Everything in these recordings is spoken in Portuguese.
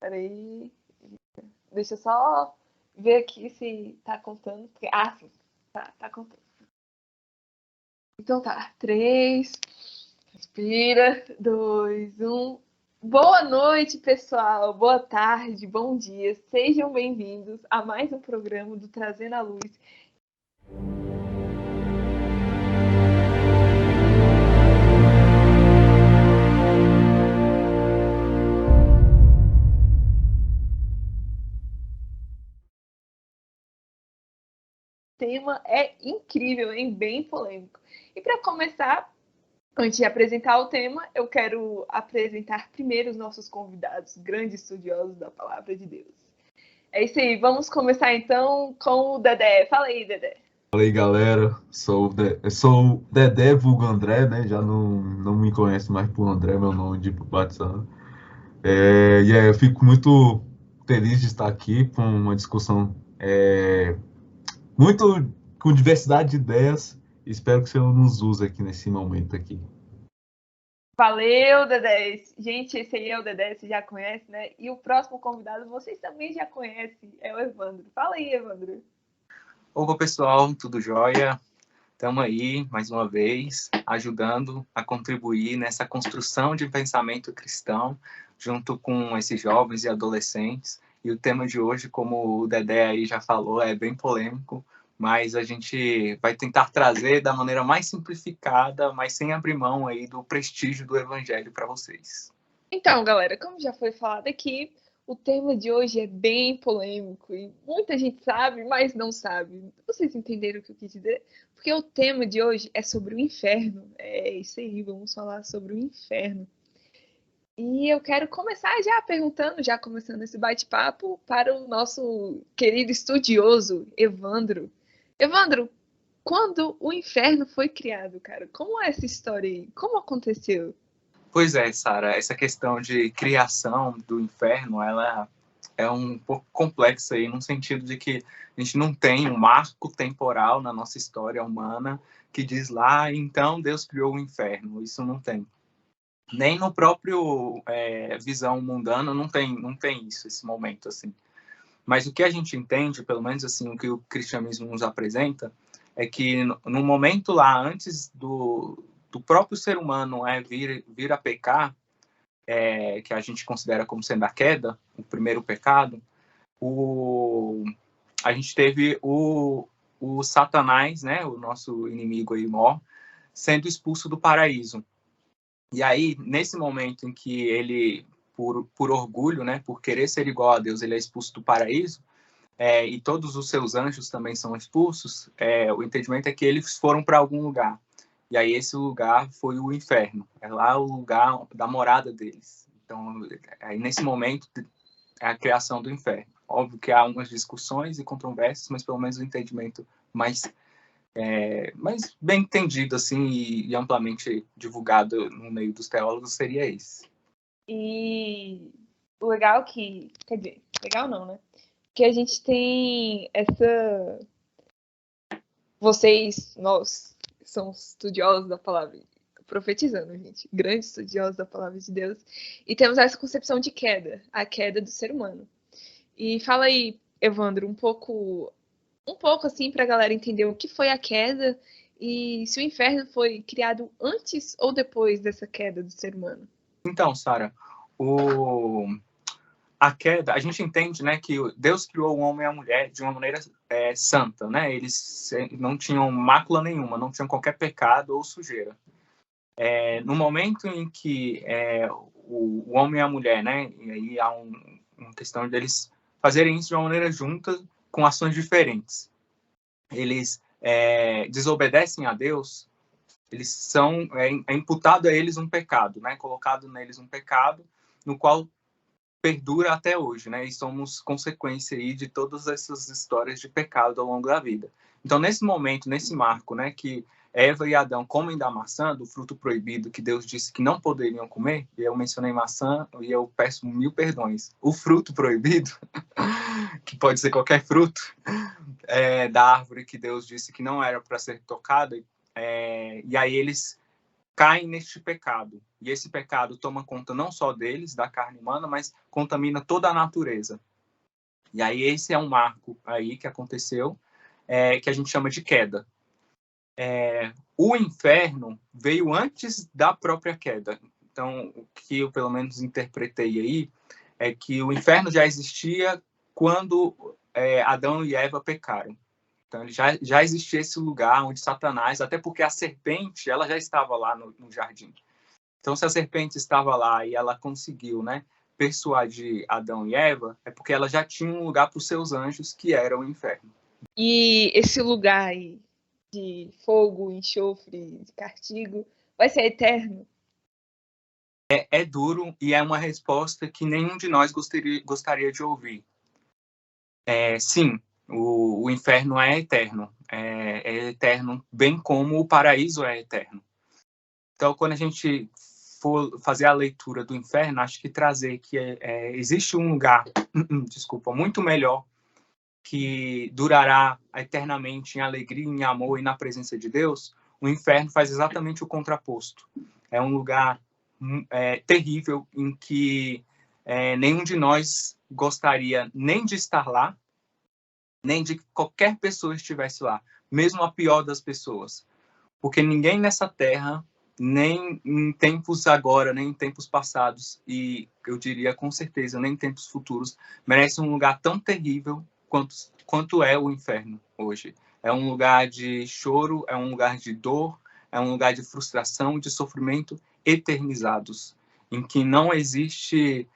Peraí. Deixa eu só ver aqui se tá contando. Sim. Tá contando. Então tá. 3. Respira. 2, 1. Boa noite, pessoal. Boa tarde, bom dia. Sejam bem-vindos a mais um programa do Trazendo a Luz. O tema é incrível, hein? Bem polêmico. E para começar, antes de apresentar o tema, eu quero apresentar primeiro os nossos convidados, grandes estudiosos da Palavra de Deus. É isso aí, vamos começar então com o Dedé. Fala aí, Dedé. Fala aí, galera. Eu sou o Dedé, vulgo André, né? Já não me conhece mais por André, meu nome de batizado. Eu fico muito feliz de estar aqui com uma discussão muito com diversidade de ideias. Espero que o Senhor nos use aqui nesse momento aqui. Valeu, Dedé. Gente, esse aí é o Dedé, você já conhece, né? E o próximo convidado vocês também já conhecem, é o Evandro. Fala aí, Evandro. Opa, pessoal, tudo jóia? Estamos aí, mais uma vez, ajudando a contribuir nessa construção de pensamento cristão, junto com esses jovens e adolescentes. E o tema de hoje, como o Dedé aí já falou, é bem polêmico, mas a gente vai tentar trazer da maneira mais simplificada, mas sem abrir mão aí do prestígio do evangelho para vocês. Então, galera, como já foi falado aqui, o tema de hoje é bem polêmico e muita gente sabe, mas não sabe. Vocês entenderam o que eu quis dizer? Porque o tema de hoje é sobre o inferno. É isso aí, vamos falar sobre o inferno. E eu quero começar já perguntando, já começando esse bate-papo, para o nosso querido estudioso, Evandro. Evandro, quando o inferno foi criado, cara? Como é essa história aí? Como aconteceu? Pois é, Sara, essa questão de criação do inferno, ela é um pouco complexa aí, no sentido de que a gente não tem um marco temporal na nossa história humana que diz lá, então Deus criou o inferno. Isso não tem. Nem no próprio visão mundana não tem isso, esse momento assim. Mas o que a gente entende, pelo menos assim, o que o cristianismo nos apresenta, é que no momento lá, antes do próprio ser humano vir a pecar, que a gente considera como sendo a queda, o primeiro pecado, a gente teve o Satanás, né, o nosso inimigo aí maior, sendo expulso do paraíso. E aí, nesse momento em que ele, por orgulho, né, por querer ser igual a Deus, ele é expulso do paraíso, e todos os seus anjos também são expulsos, o entendimento é que eles foram para algum lugar. E aí esse lugar foi o inferno. É lá o lugar da morada deles. Então, aí nesse momento é a criação do inferno. Óbvio que há algumas discussões e controvérsias, mas pelo menos o entendimento mais bem entendido assim e amplamente divulgado no meio dos teólogos seria esse. E o legal que, quer dizer, legal não, né? Que a gente tem essa. Nós, somos estudiosos da palavra, profetizando, gente, grandes estudiosos da palavra de Deus, e temos essa concepção de queda, a queda do ser humano. E fala aí, Evandro, um pouco assim para a galera entender o que foi a queda e se o inferno foi criado antes ou depois dessa queda do ser humano. Então, Sara, a queda, a gente entende, né, que Deus criou o homem e a mulher de uma maneira santa, né? Eles não tinham mácula nenhuma, não tinham qualquer pecado ou sujeira. No momento em que o homem e a mulher, né, e aí há uma questão deles fazerem isso de uma maneira junta, com ações diferentes. Eles desobedecem a Deus, eles são imputado a eles um pecado, né, colocado neles um pecado, no qual perdura até hoje, né? E somos consequência aí de todas essas histórias de pecado ao longo da vida. Então, nesse momento, nesse marco, né, que Eva e Adão comem da maçã, do fruto proibido que Deus disse que não poderiam comer, e eu mencionei maçã e eu peço 1000 perdões. O fruto proibido, que pode ser qualquer fruto, da árvore que Deus disse que não era para ser tocada, e aí eles caem neste pecado. E esse pecado toma conta não só deles, da carne humana, mas contamina toda a natureza. E aí esse é um marco aí que aconteceu, que a gente chama de queda. O inferno veio antes da própria queda. Então, o que eu pelo menos interpretei aí é que o inferno já existia quando Adão e Eva pecaram. Então, já existia esse lugar onde Satanás, até porque a serpente, ela já estava lá no jardim. Então, se a serpente estava lá e ela conseguiu, né, persuadir Adão e Eva, é porque ela já tinha um lugar para os seus anjos, que era o inferno. E esse lugar aí de fogo, enxofre, de castigo, vai ser eterno? É duro e é uma resposta que nenhum de nós gostaria de ouvir. Sim, o inferno é eterno. É eterno, bem como o paraíso é eterno. Então, quando a gente for fazer a leitura do inferno, acho que trazer que existe um lugar, muito melhor, que durará eternamente em alegria, em amor e na presença de Deus. O inferno faz exatamente o contraposto. É um lugar terrível em que nenhum de nós gostaria nem de estar lá, nem de que qualquer pessoa estivesse lá, mesmo a pior das pessoas. Porque ninguém nessa terra, nem em tempos agora, nem em tempos passados, e eu diria com certeza, nem em tempos futuros, merece um lugar tão terrível quanto é o inferno hoje. É um lugar de choro, é um lugar de dor, é um lugar de frustração, de sofrimento eternizados, em que não existe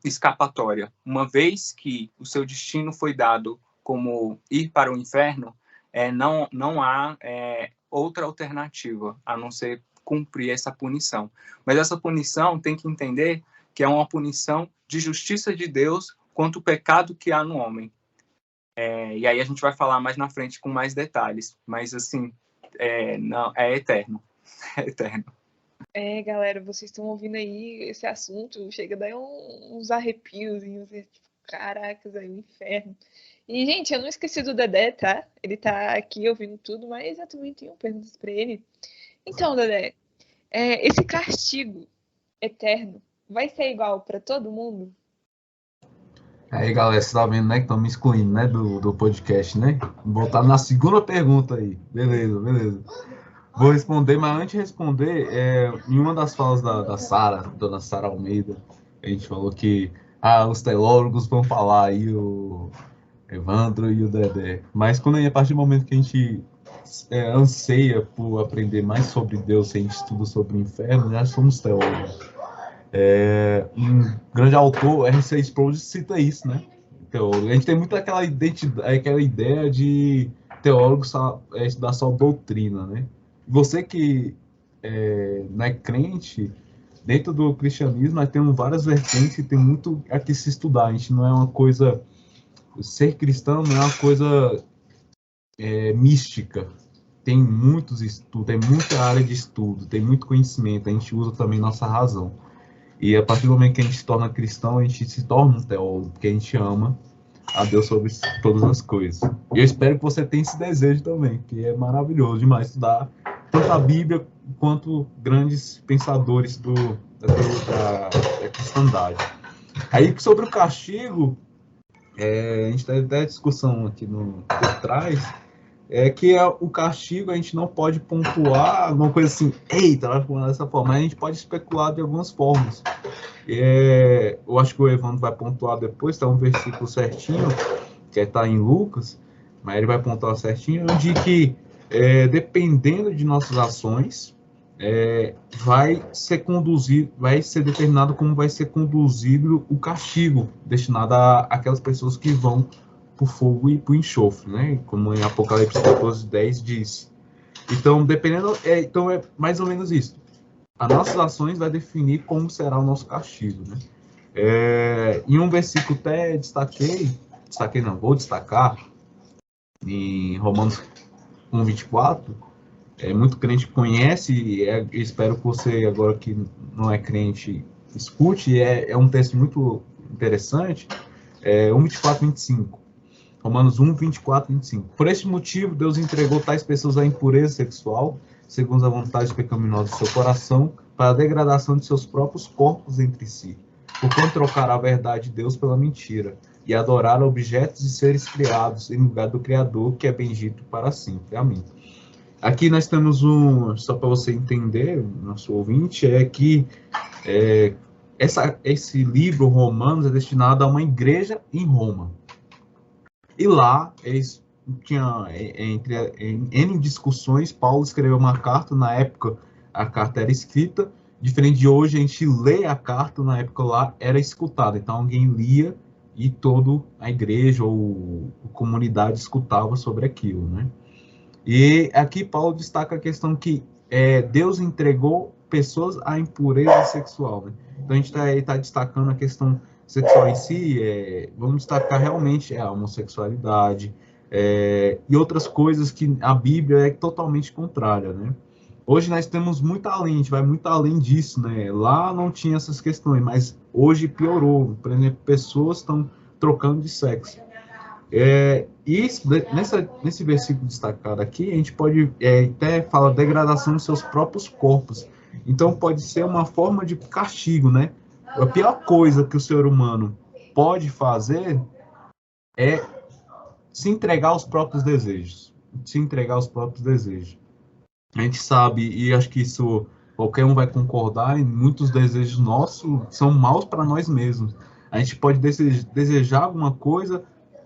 escapatória. Uma vez que o seu destino foi dado como ir para o inferno, não há outra alternativa a não ser cumprir essa punição. Mas essa punição tem que entender que é uma punição de justiça de Deus quanto o pecado que há no homem. E aí a gente vai falar mais na frente com mais detalhes. Mas, assim, não, é eterno. É eterno. Galera, vocês estão ouvindo aí esse assunto, chega daí uns arrepios, tipo, caracas, aí o inferno. E, gente, eu não esqueci do Dedé, tá? Ele tá aqui ouvindo tudo, mas eu também tenho perguntas pra ele. Então, Dedé, esse castigo eterno vai ser igual pra todo mundo? Aí, galera, você tá vendo, né, que estão me excluindo, né, do podcast, né? Vou botar na segunda pergunta aí. Beleza. Vou responder, mas antes de responder, em uma das falas da Sara, dona Sara Almeida, a gente falou que os teólogos vão falar aí, o Evandro e o Dedé. Mas a partir do momento que a gente anseia por aprender mais sobre Deus, a gente estuda sobre o inferno, já somos teólogos. Um grande autor, R.C. Sproul, cita isso, né? Teólogo. A gente tem muito aquela ideia de teólogo estudar só doutrina, né? Você que não é crente, dentro do cristianismo nós temos várias vertentes e tem muito a que se estudar. A gente não é uma coisa... Ser cristão não é uma coisa mística. Tem muitos estudos, tem muita área de estudo, tem muito conhecimento. A gente usa também nossa razão. E a partir do momento que a gente se torna cristão, a gente se torna um teólogo, porque a gente ama a Deus sobre todas as coisas. E eu espero que você tenha esse desejo também, que é maravilhoso demais estudar tanto a Bíblia quanto grandes pensadores da cristandade. Aí, sobre o castigo, a gente tem até discussão aqui por trás, que o castigo a gente não pode pontuar alguma coisa assim, eita, vai falar dessa forma, mas a gente pode especular de algumas formas. Eu acho que o Evandro vai pontuar depois, tá um versículo certinho, que está em Lucas, mas ele vai pontuar certinho, onde que, dependendo de nossas ações, vai ser determinado como vai ser conduzido o castigo destinado àquelas pessoas que vão para o fogo e para o enxofre, né? Como em Apocalipse 14:10 diz. Então, então é mais ou menos isso. As nossas ações vai definir como será o nosso castigo, né? Em um versículo até vou destacar, em Romanos 1:24, muito crente conhece, e espero que você, agora que não é crente, escute, é um texto muito interessante, 1:24-25. Romanos 1:24-25. Por este motivo, Deus entregou tais pessoas à impureza sexual, segundo a vontade pecaminosa do seu coração, para a degradação de seus próprios corpos entre si. Porquanto trocar a verdade de Deus pela mentira, e adorar objetos e seres criados em lugar do Criador, que é bendito para sempre. Amém. Aqui nós temos só para você entender, nosso ouvinte, é que esse livro, Romanos, é destinado a uma igreja em Roma. E lá, eles tinham, em N discussões, Paulo escreveu uma carta, na época a carta era escrita, diferente de hoje, a gente lê a carta, na época lá era escutada, então alguém lia e toda a igreja ou a comunidade escutava sobre aquilo, né? E aqui Paulo destaca a questão que Deus entregou pessoas à impureza sexual, né? Então a gente está destacando a questão sexual em si, vamos destacar realmente a homossexualidade e outras coisas que a Bíblia é totalmente contrária, né? Hoje nós temos muito além, a gente vai muito além disso, né? Lá não tinha essas questões, mas hoje piorou. Por exemplo, pessoas estão trocando de sexo. Nesse versículo destacado aqui, a gente pode até falar degradação dos seus próprios corpos. Então, pode ser uma forma de castigo, né? A pior coisa que o ser humano pode fazer é se entregar aos próprios desejos. Se entregar aos próprios desejos. A gente sabe, e acho que isso qualquer um vai concordar, e muitos desejos nossos são maus para nós mesmos. A gente pode desejar alguma coisa,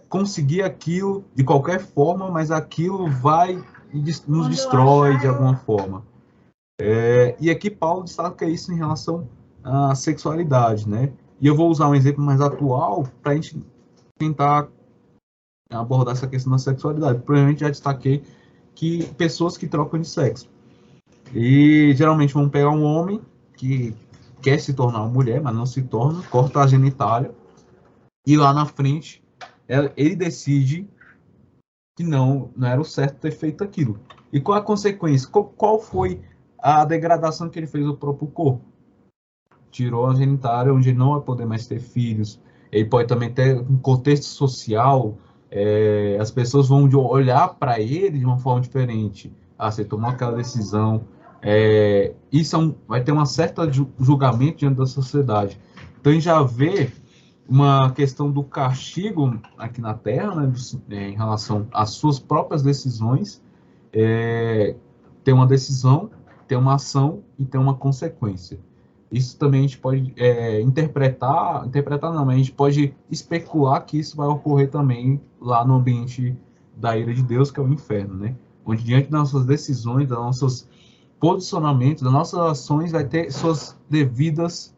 conseguir aquilo de qualquer forma, mas aquilo vai e nos destrói de alguma forma. E aqui Paulo destaca isso em relação à sexualidade, né? E eu vou usar um exemplo mais atual para a gente tentar abordar essa questão da sexualidade. Provavelmente já destaquei que pessoas que trocam de sexo. E geralmente vão pegar um homem que quer se tornar uma mulher, mas não se torna, corta a genitália, e lá na frente ele decide que não era o certo ter feito aquilo. E qual a consequência? Qual foi a degradação que ele fez ao próprio corpo? Tirou a genitália, onde ele não vai poder mais ter filhos. Ele pode também ter um contexto social, as pessoas vão olhar para ele de uma forma diferente. Você tomou aquela decisão. Isso vai ter uma certa julgamento diante da sociedade. Então, a gente já vê uma questão do castigo aqui na Terra, né, em relação às suas próprias decisões. Tem uma decisão, tem uma ação e tem uma consequência. Isso também a gente pode interpretar não, mas a gente pode especular que isso vai ocorrer também lá no ambiente da ira de Deus, que é o inferno, né? Onde diante das nossas decisões, dos nossos posicionamentos, das nossas ações, vai ter suas devidas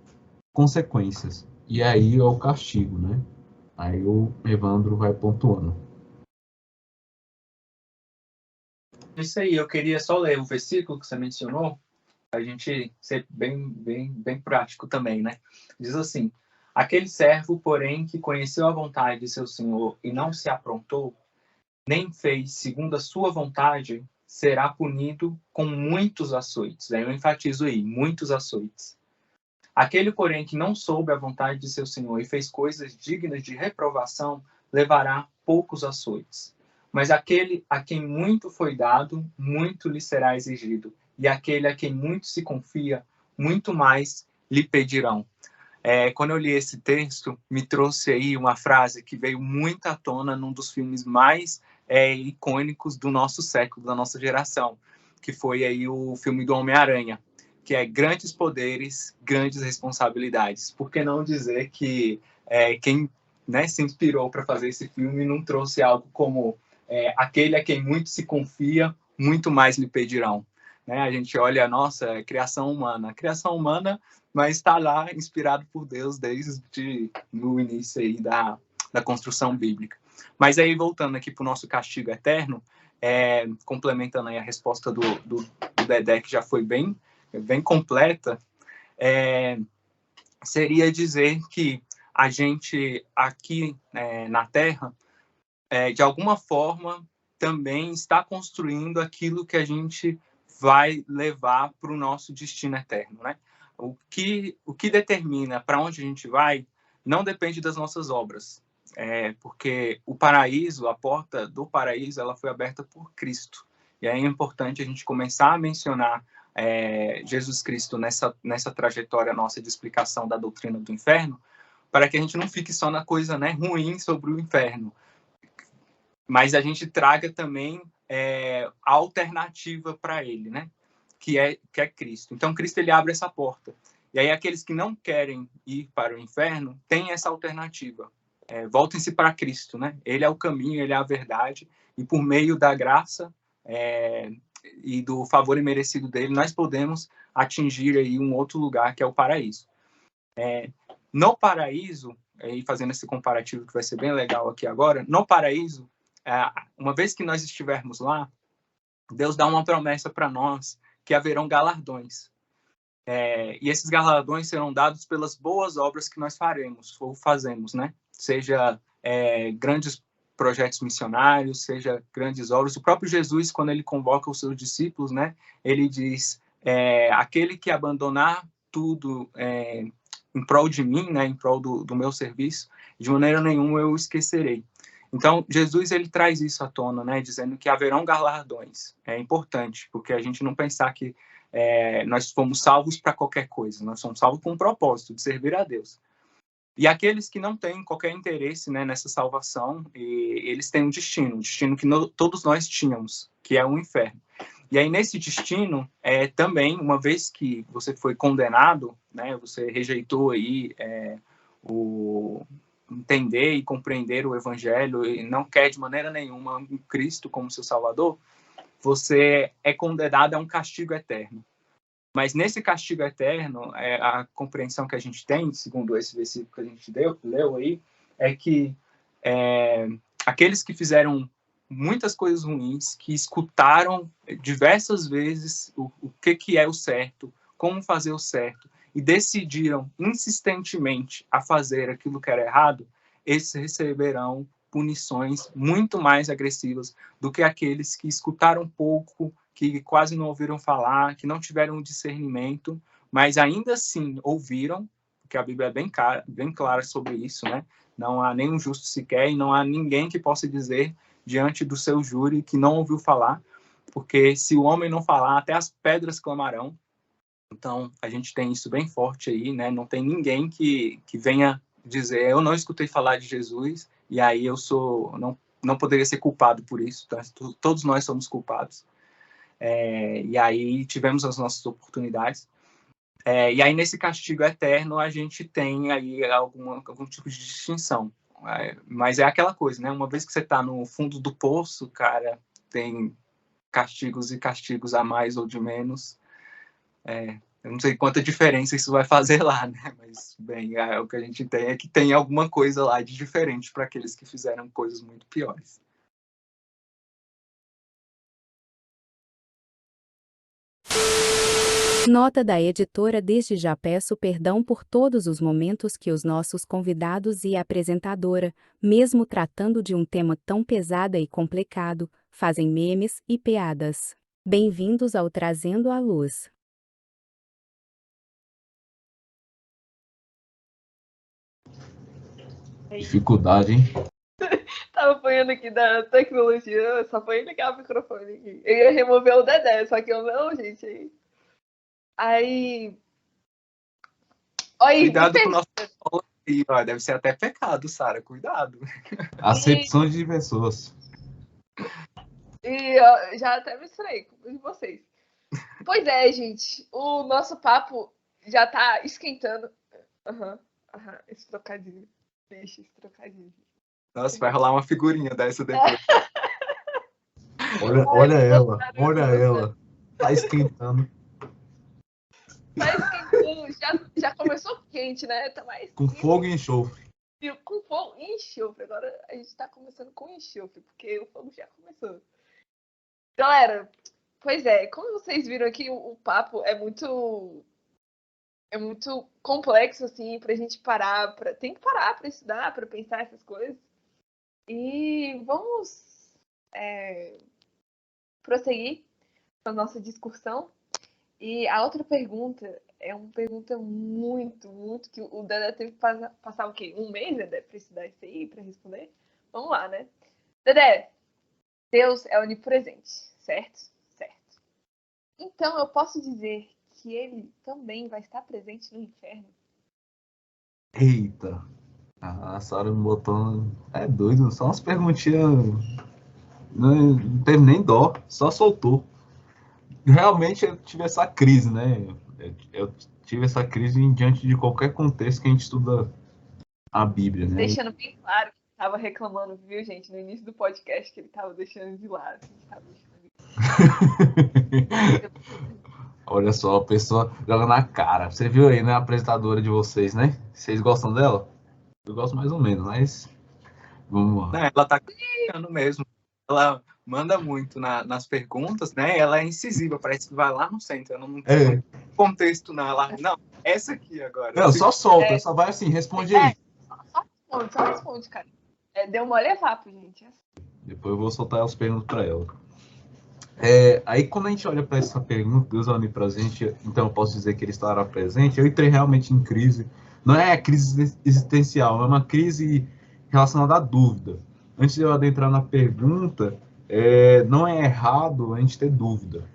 consequências. E aí é o castigo, né? Aí o Evandro vai pontuando. Isso aí, eu queria só ler o versículo que você mencionou, a gente ser bem prático também, né? Diz assim: aquele servo, porém, que conheceu a vontade de seu senhor e não se aprontou, nem fez segundo a sua vontade, será punido com muitos açoites. Aí eu enfatizo aí, muitos açoites. Aquele, porém, que não soube a vontade de seu senhor e fez coisas dignas de reprovação, levará poucos açoites. Mas aquele a quem muito foi dado, muito lhe será exigido. E aquele a quem muito se confia, muito mais lhe pedirão. Quando eu li esse texto, me trouxe aí uma frase que veio muito à tona num dos filmes mais icônicos do nosso século, da nossa geração, que foi aí o filme do Homem-Aranha, que é grandes poderes, grandes responsabilidades. Por que não dizer que quem se inspirou para fazer esse filme não trouxe algo como aquele a quem muito se confia, muito mais lhe pedirão. Né? A gente olha a nossa criação humana, mas está lá inspirado por Deus desde o início aí da construção bíblica. Mas aí, voltando aqui para o nosso castigo eterno, complementando aí a resposta do Dedé, que já foi bem completa, seria dizer que a gente aqui na Terra, de alguma forma, também está construindo aquilo que a gente vai levar para o nosso destino eterno, né? O que determina para onde a gente vai não depende das nossas obras, porque o paraíso, a porta do paraíso, ela foi aberta por Cristo. E aí é importante a gente começar a mencionar Jesus Cristo nessa trajetória nossa de explicação da doutrina do inferno, para que a gente não fique só na coisa, né, ruim sobre o inferno, mas a gente traga também a alternativa para ele, né, que é Cristo. Então, Cristo ele abre essa porta. E aí aqueles que não querem ir para o inferno têm essa alternativa. Voltem-se para Cristo, né? Ele é o caminho, ele é a verdade, e por meio da graça e do favor imerecido dele, nós podemos atingir aí um outro lugar, que é o paraíso. No paraíso, e fazendo esse comparativo que vai ser bem legal aqui agora, no paraíso, uma vez que nós estivermos lá, Deus dá uma promessa para nós que haverão galardões. E esses galardões serão dados pelas boas obras que nós faremos ou fazemos, né? Seja grandes projetos missionários, seja grandes obras. O próprio Jesus, quando ele convoca os seus discípulos, né? Ele diz, aquele que abandonar tudo em prol de mim, né? Em prol do meu serviço, de maneira nenhuma eu o esquecerei. Então, Jesus ele traz isso à tona, né? Dizendo que haverão galardões. É importante, porque a gente não pensar que nós fomos salvos para qualquer coisa, nós somos salvos com um propósito de servir a Deus. E aqueles que não têm qualquer interesse, né, nessa salvação, eles têm um destino que todos nós tínhamos, que é o inferno. E aí nesse destino, também, uma vez que você foi condenado, né, você rejeitou aí o entender e compreender o evangelho e não quer de maneira nenhuma um Cristo como seu Salvador, você é condenado a um castigo eterno. Mas nesse castigo eterno, a compreensão que a gente tem, segundo esse versículo que a gente leu aí, é que aqueles que fizeram muitas coisas ruins, que escutaram diversas vezes o que é o certo, como fazer o certo, e decidiram insistentemente a fazer aquilo que era errado, esses receberão punições muito mais agressivas do que aqueles que escutaram pouco, que quase não ouviram falar, que não tiveram discernimento, mas ainda assim ouviram, porque a Bíblia é bem clara sobre isso, né? Não há nenhum justo sequer, e não há ninguém que possa dizer diante do seu júri que não ouviu falar, porque se o homem não falar, até as pedras clamarão. Então, a gente tem isso bem forte aí, né? Não tem ninguém que venha dizer, eu não escutei falar de Jesus, e aí eu não poderia ser culpado por isso, tá? Todos nós somos culpados. E aí tivemos as nossas oportunidades. E aí, nesse castigo eterno, a gente tem aí algum tipo de distinção. Mas é aquela coisa, né? Uma vez que você está no fundo do poço, cara, tem castigos e castigos a mais ou de menos. Eu não sei quanta diferença isso vai fazer lá, né? Mas, bem, o que a gente tem é que tem alguma coisa lá de diferente para aqueles que fizeram coisas muito piores. Nota da editora: desde já peço perdão por todos os momentos que os nossos convidados e a apresentadora, mesmo tratando de um tema tão pesado e complicado, fazem memes e piadas. Bem-vindos ao Trazendo à Luz. Dificuldade, hein? Tava apanhando aqui da tecnologia, só foi ligar o microfone aqui. Eu ia remover o Dedé, só que eu não, gente. Aí. Olha, Cuidado com o nosso aí, ó, deve ser até pecado, Sara, cuidado. Acepção de pessoas. E ó, já até misturei com vocês. Pois é, gente, o nosso papo já tá esquentando. Esse trocadilho. Deixa esse trocadilho. Nossa, vai rolar uma figurinha dessa depois. Olha ela. Tá esquentando. Tá esquentando, já começou quente, né? Tá mais Com fogo e enxofre. com fogo e enxofre. Agora a gente tá começando com enxofre, porque o fogo já começou. Galera, pois é, como vocês viram aqui, o papo é muito complexo, assim, pra gente parar. Tem que parar pra estudar, pra pensar essas coisas. E vamos prosseguir com a nossa discussão. E a outra pergunta é uma pergunta muito que o Dedé teve que passar o quê? Um mês, Dedé, pra estudar isso aí, pra responder? Vamos lá, né? Dedé, Deus é onipresente, Certo? Certo. Então eu posso dizer que ele também vai estar presente no inferno? Eita. A Sara me botou. É doido, só umas perguntinhas. Não teve nem dó, só soltou. Realmente eu tive essa crise, né? Eu tive essa crise diante de qualquer contexto que a gente estuda a Bíblia, né? Deixando bem claro que estava reclamando, viu, gente, no início do podcast, que ele estava deixando de lado. Olha só, a pessoa joga na cara. Você viu aí, né? A apresentadora de vocês, né? Vocês gostam dela? Eu gosto mais ou menos, mas vamos lá. Não, ela tá ganhando mesmo. Ela manda muito nas perguntas, né? Ela é incisiva, parece que vai lá no centro. Ela não tem contexto, não. Ela, não, essa aqui agora. Não, só solta, só vai assim, responde aí. Só responde, cara. Deu mole é vapo, gente. Depois eu vou soltar as perguntas para ela. Aí quando a gente olha para essa pergunta, Deus é onipresente, então eu posso dizer que ele estará presente. Eu entrei realmente em crise. Não é crise existencial, é uma crise relacionada à dúvida. Antes de eu adentrar na pergunta, não é errado a gente ter dúvida.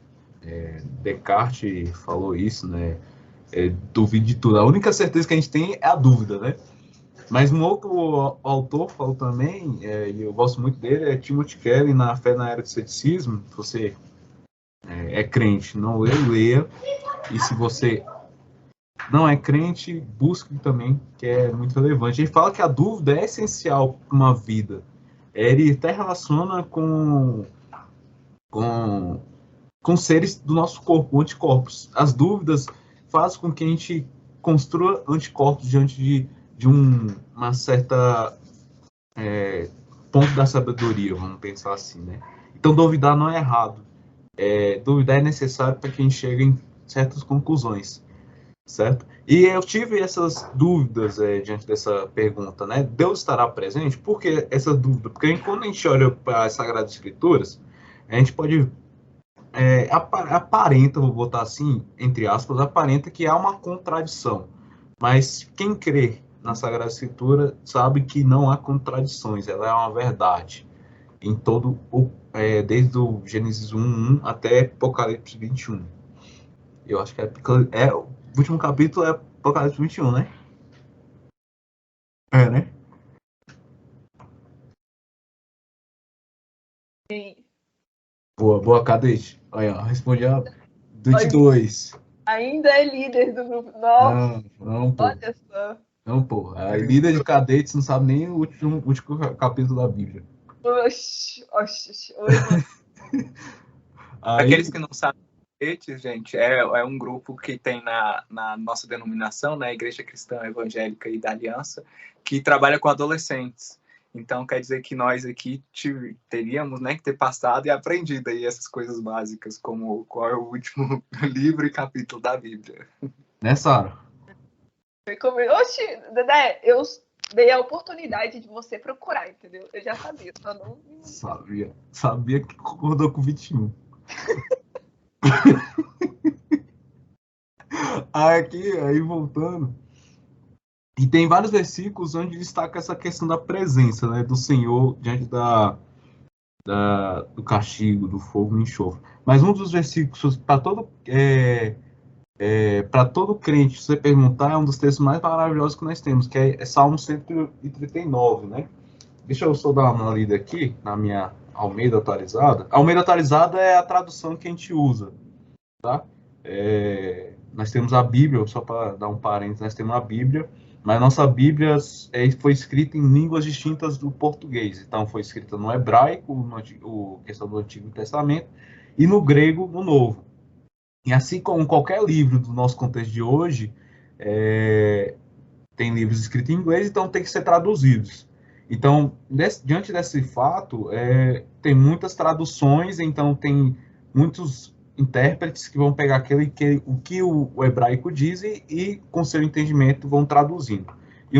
Descartes falou isso, né? Duvide de tudo. A única certeza que a gente tem é a dúvida, né? Mas um outro autor falou também, e eu gosto muito dele, é Timothy Keller, na Fé na Era do Ceticismo. Se você é crente, não leia. E se você não é crente, busque também, que é muito relevante. Ele fala que a dúvida é essencial para uma vida. Ele até relaciona com seres do nosso corpo, anticorpos. As dúvidas fazem com que a gente construa anticorpos diante de uma certa ponto da sabedoria, vamos pensar assim, né? Então, duvidar não é errado. Duvidar é necessário para que a gente chegue em certas conclusões, certo? E eu tive essas dúvidas diante dessa pergunta, né? Deus estará presente? Por que essa dúvida? Porque quando a gente olha para as Sagradas Escrituras, a gente pode aparenta, vou botar assim, entre aspas, aparenta que há uma contradição. Mas quem crê na Sagrada Escritura sabe que não há contradições, ela é uma verdade. Em todo desde o Gênesis 1:1 até Apocalipse 21. Eu acho que o último capítulo é Apocalipse 21, né? Né? Sim. Boa, Cadete. Olha, respondi a 22. Ainda é líder do grupo. Nossa, não, pô. olha só. Não, pô. A líder de cadetes não sabe nem o último capítulo da Bíblia. Oxi. Aqueles que não sabem, gente, é um grupo que tem na nossa denominação, na Igreja Cristã Evangélica e da Aliança, que trabalha com adolescentes. Então, quer dizer que nós aqui teríamos, né, que ter passado e aprendido aí essas coisas básicas, como qual é o último livro e capítulo da Bíblia. Né, Sara? Oxi, Dedé, eu dei a oportunidade de você procurar, entendeu? Eu já sabia, só não... Sabia que concordou com 21. Aí voltando. E tem vários versículos onde destaca essa questão da presença, né, do Senhor diante do castigo, do fogo e enxofre. Mas um dos versículos, para todo crente, se você perguntar, é um dos textos mais maravilhosos que nós temos, que é Salmo 139, né? Deixa eu só dar uma lida aqui, na minha Almeida atualizada. A Almeida atualizada é a tradução que a gente usa, tá? Nós temos a Bíblia, só para dar um parênteses, nós temos a Bíblia, mas nossa Bíblia foi escrita em línguas distintas do português. Então, foi escrita no hebraico, questão do Antigo Testamento, e no grego, no Novo. E assim como qualquer livro do nosso contexto de hoje, tem livros escritos em inglês, então tem que ser traduzidos. Então, diante desse fato, tem muitas traduções, então tem muitos intérpretes que vão pegar o que o hebraico diz e com seu entendimento, vão traduzindo. E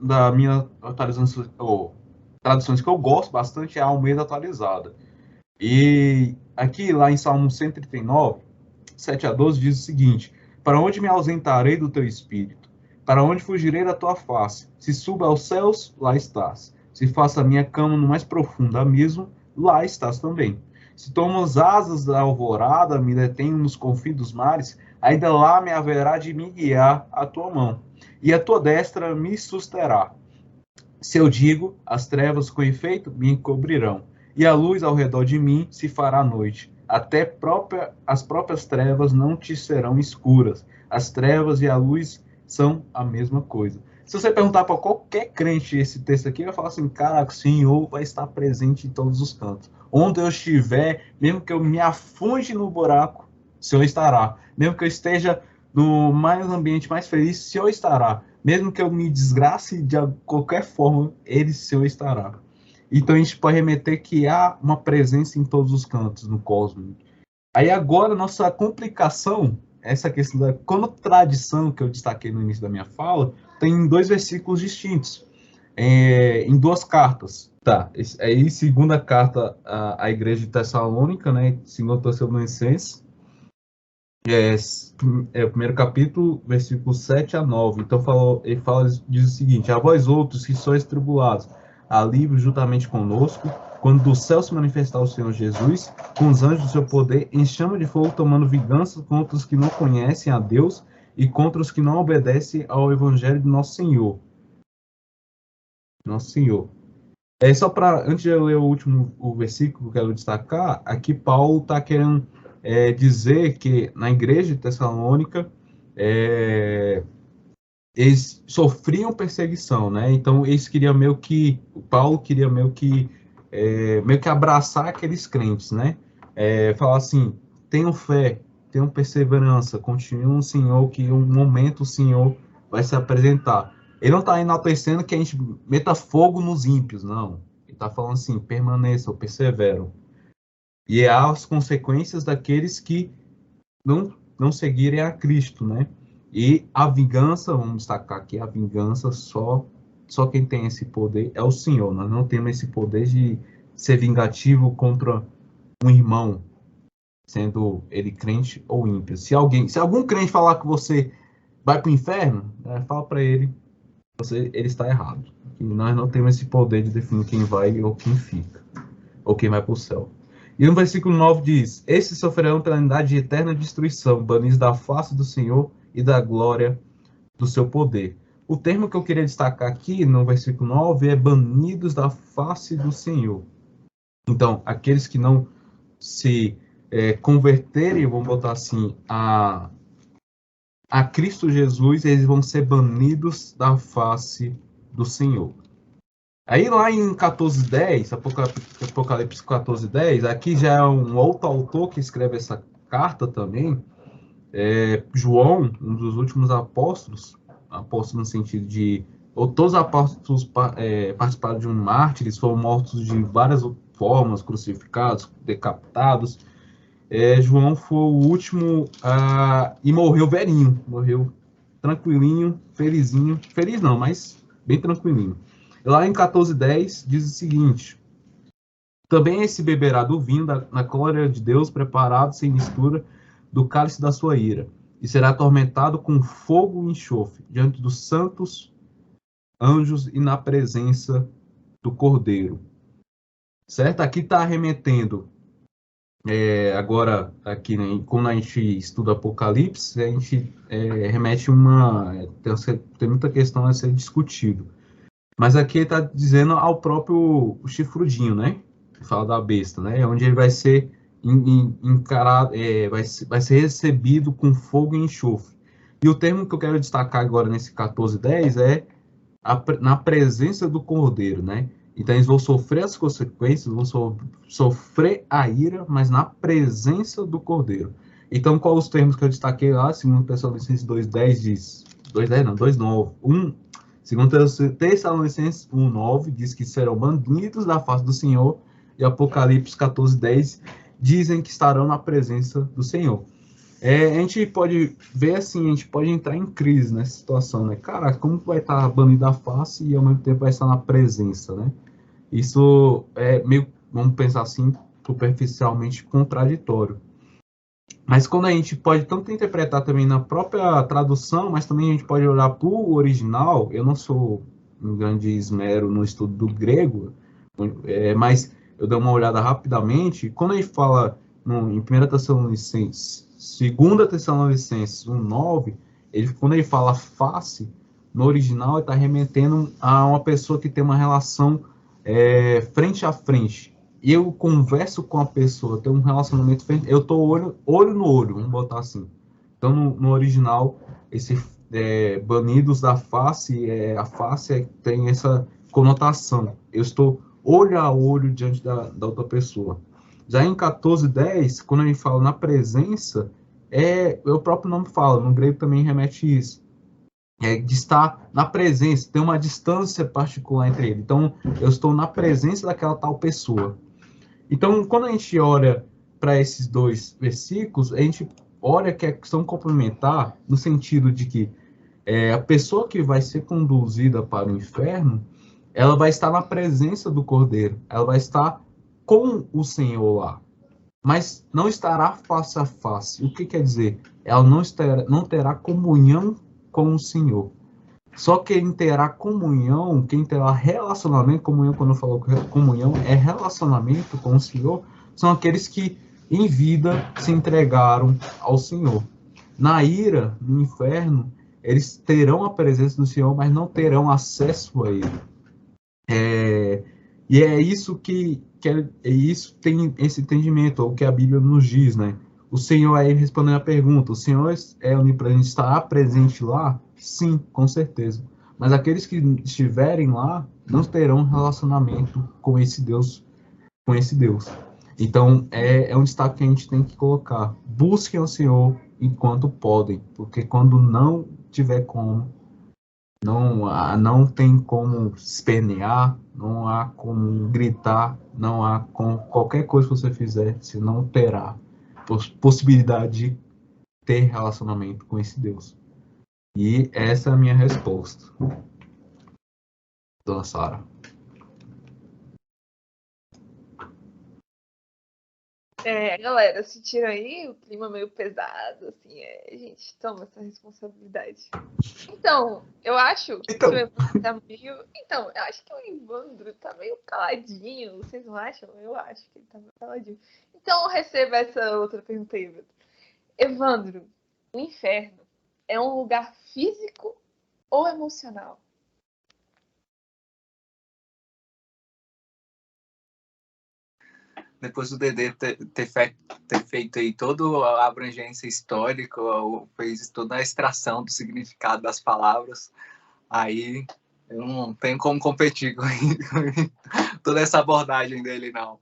da minha traduções que eu gosto bastante é a Almeida atualizada. E aqui, lá em Salmo 139, 7-12, diz o seguinte: para onde me ausentarei do teu espírito? Para onde fugirei da tua face? Se suba aos céus, lá estás. Se faça a minha cama no mais profundo abismo, lá estás também. Se tomo as asas da alvorada, me detenho nos confins dos mares, ainda lá me haverá de me guiar a tua mão, e a tua destra me susterá. Se eu digo, as trevas com efeito me encobrirão, e a luz ao redor de mim se fará noite. Até as próprias trevas não te serão escuras. As trevas e a luz são a mesma coisa. Se você perguntar para qualquer crente esse texto aqui, vai falar assim, cara, o Senhor vai estar presente em todos os cantos. Onde eu estiver, mesmo que eu me afunde no buraco, o Senhor estará. Mesmo que eu esteja no ambiente mais feliz, o Senhor estará. Mesmo que eu me desgrace de qualquer forma, o Senhor estará. Então a gente pode remeter que há uma presença em todos os cantos no cosmos. Aí agora, nossa complicação, essa questão da contradição que eu destaquei no início da minha fala, tem 2 versículos distintos, em 2 cartas. Tá, aí segunda carta à igreja de Tessalônica, né, segundo Tessalonicenses, o primeiro capítulo, versículos 7 a 9. Então diz o seguinte: a vós outros que sois tribulados, alívio juntamente conosco, quando do céu se manifestar o Senhor Jesus, com os anjos do seu poder, em chama de fogo, tomando vingança contra os que não conhecem a Deus e contra os que não obedecem ao evangelho do nosso Senhor. Nosso Senhor. Só para, antes de eu ler o versículo que eu quero destacar, aqui Paulo está querendo dizer que na igreja de Tessalônica eles sofriam perseguição, né? Então eles queriam Paulo queria meio que abraçar aqueles crentes, né? Falar assim, tenham fé, tenham perseverança, continue no Senhor, que um momento o Senhor vai se apresentar. Ele não está enaltecendo que a gente meta fogo nos ímpios, não. Ele está falando assim, permaneçam, perseveram. E há as consequências daqueles que não seguirem a Cristo, né? E a vingança, vamos destacar aqui, a vingança só quem tem esse poder é o Senhor. Nós não temos esse poder de ser vingativo contra um irmão, sendo ele crente ou ímpio. Se algum crente falar que você vai para o inferno, fala para ele, ele está errado. E nós não temos esse poder de definir quem vai ou quem fica, ou quem vai para o céu. E no versículo 9 diz: esses sofrerão penalidade de eterna destruição, banidos da face do Senhor e da glória do seu poder. O termo que eu queria destacar aqui no versículo 9 é banidos da face do Senhor. Então, aqueles que não se converterem, vamos botar assim, a Cristo Jesus, eles vão ser banidos da face do Senhor. Aí lá em 14:10, Apocalipse 14:10, aqui já é um outro autor que escreve essa carta também, João, um dos últimos apóstolos no sentido de todos os apóstolos participaram de um mártires, foram mortos de várias formas, crucificados, decapitados. João foi o último e morreu velhinho, morreu tranquilinho, felizinho, feliz não, mas bem tranquilinho. Lá em 14:10 diz o seguinte: também esse beberá do vinho na glória de Deus, preparado sem mistura do cálice da sua ira, e será atormentado com fogo e enxofre diante dos santos anjos e na presença do Cordeiro. Certo? Aqui está remetendo, agora, aqui, né, quando a gente estuda Apocalipse, a gente remete tem muita questão a ser discutido. Mas aqui ele está dizendo ao próprio chifrudinho, né? Que fala da besta, né? Onde ele vai ser encarado, vai ser recebido com fogo e enxofre. E o termo que eu quero destacar agora nesse 14:10 é na presença do Cordeiro, né? Então eles vão sofrer as consequências, vão sofrer a ira, mas na presença do Cordeiro. Então, qual os termos que eu destaquei lá? Segundo Tessalonicenses 2:10 diz... 2:10 não, 2:9. Segundo Tessalonicenses 1:9 diz que serão banidos da face do Senhor, e Apocalipse 14:10 dizem que estarão na presença do Senhor. A gente pode ver assim, a gente pode entrar em crise nessa situação, né? Cara, como vai estar banido da face e ao mesmo tempo vai estar na presença, né? Isso é meio, vamos pensar assim, superficialmente contraditório. Mas quando a gente pode tanto interpretar também na própria tradução, mas também a gente pode olhar para o original. Eu não sou um grande esmero no estudo do grego, mas eu dei uma olhada rapidamente, quando ele fala em 1 Tessalonicenses, 2 Tessalonicenses 1:9, quando ele fala face, no original ele está remetendo a uma pessoa que tem uma relação frente a frente. E eu converso com a pessoa, tenho um relacionamento frente, eu estou olho no olho, vamos botar assim. Então, no original, esse banidos da face, a face tem essa conotação. Eu estou olho a olho diante da outra pessoa. Já em 14:10, quando a gente fala na presença, o próprio nome fala, no grego também remete isso. De estar na presença, tem uma distância particular entre ele. Então, eu estou na presença daquela tal pessoa. Então, quando a gente olha para esses dois versículos, a gente olha que é questão complementar, no sentido de que a pessoa que vai ser conduzida para o inferno, ela vai estar na presença do Cordeiro, ela vai estar com o Senhor lá, mas não estará face a face. O que quer dizer? Ela não terá comunhão com o Senhor. Só quem terá comunhão, quem terá relacionamento, comunhão, quando eu falo comunhão, é relacionamento com o Senhor, são aqueles que em vida se entregaram ao Senhor. Na ira, no inferno, eles terão a presença do Senhor, mas não terão acesso a Ele. E é isso isso tem esse entendimento, o que a Bíblia nos diz, né? O Senhor, aí respondendo a pergunta, o Senhor é onipresente, estará presente lá? Sim, com certeza. Mas aqueles que estiverem lá não terão relacionamento com esse Deus, Então, é um destaque que a gente tem que colocar. Busquem o Senhor enquanto podem, porque quando não tiver como, não tem como espernear, não há como gritar, não há com qualquer coisa que você fizer, você não terá possibilidade de ter relacionamento com esse Deus. E essa é a minha resposta, dona Sara. Galera, sentiram aí o clima meio pesado, assim, a gente toma essa responsabilidade. Então, eu acho que o Evandro tá meio... Então, eu acho que o Evandro tá meio caladinho, vocês não acham? Eu acho que ele tá meio caladinho. Então, receba essa outra pergunta aí, Evandro. Evandro, o inferno é um lugar físico ou emocional? Depois do Dedê ter feito aí toda a abrangência histórica, fez toda a extração do significado das palavras, aí eu não tenho como competir com toda essa abordagem dele, não.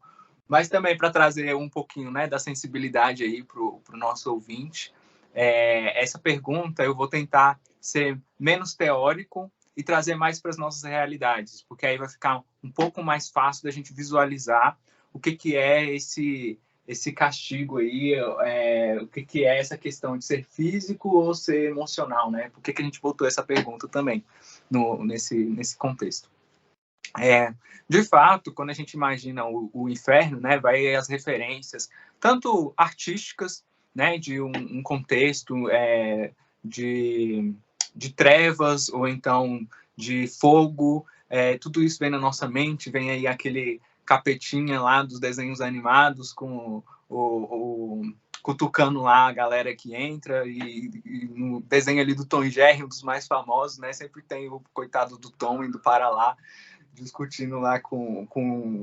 Mas também para trazer um pouquinho, né, da sensibilidade aí para o nosso ouvinte, essa pergunta eu vou tentar ser menos teórico e trazer mais para as nossas realidades, porque aí vai ficar um pouco mais fácil da gente visualizar o que é esse castigo aí, o que é essa questão de ser físico ou ser emocional, né? Por que a gente botou essa pergunta também nesse contexto? De fato, quando a gente imagina o inferno, né, vai as referências, tanto artísticas, né, de um contexto de trevas, ou então de fogo, tudo isso vem na nossa mente, vem aí aquele capetinha lá dos desenhos animados com o cutucando lá a galera que entra, e no desenho ali do Tom e Jerry, um dos mais famosos, né, sempre tem o coitado do Tom indo para lá, discutindo lá com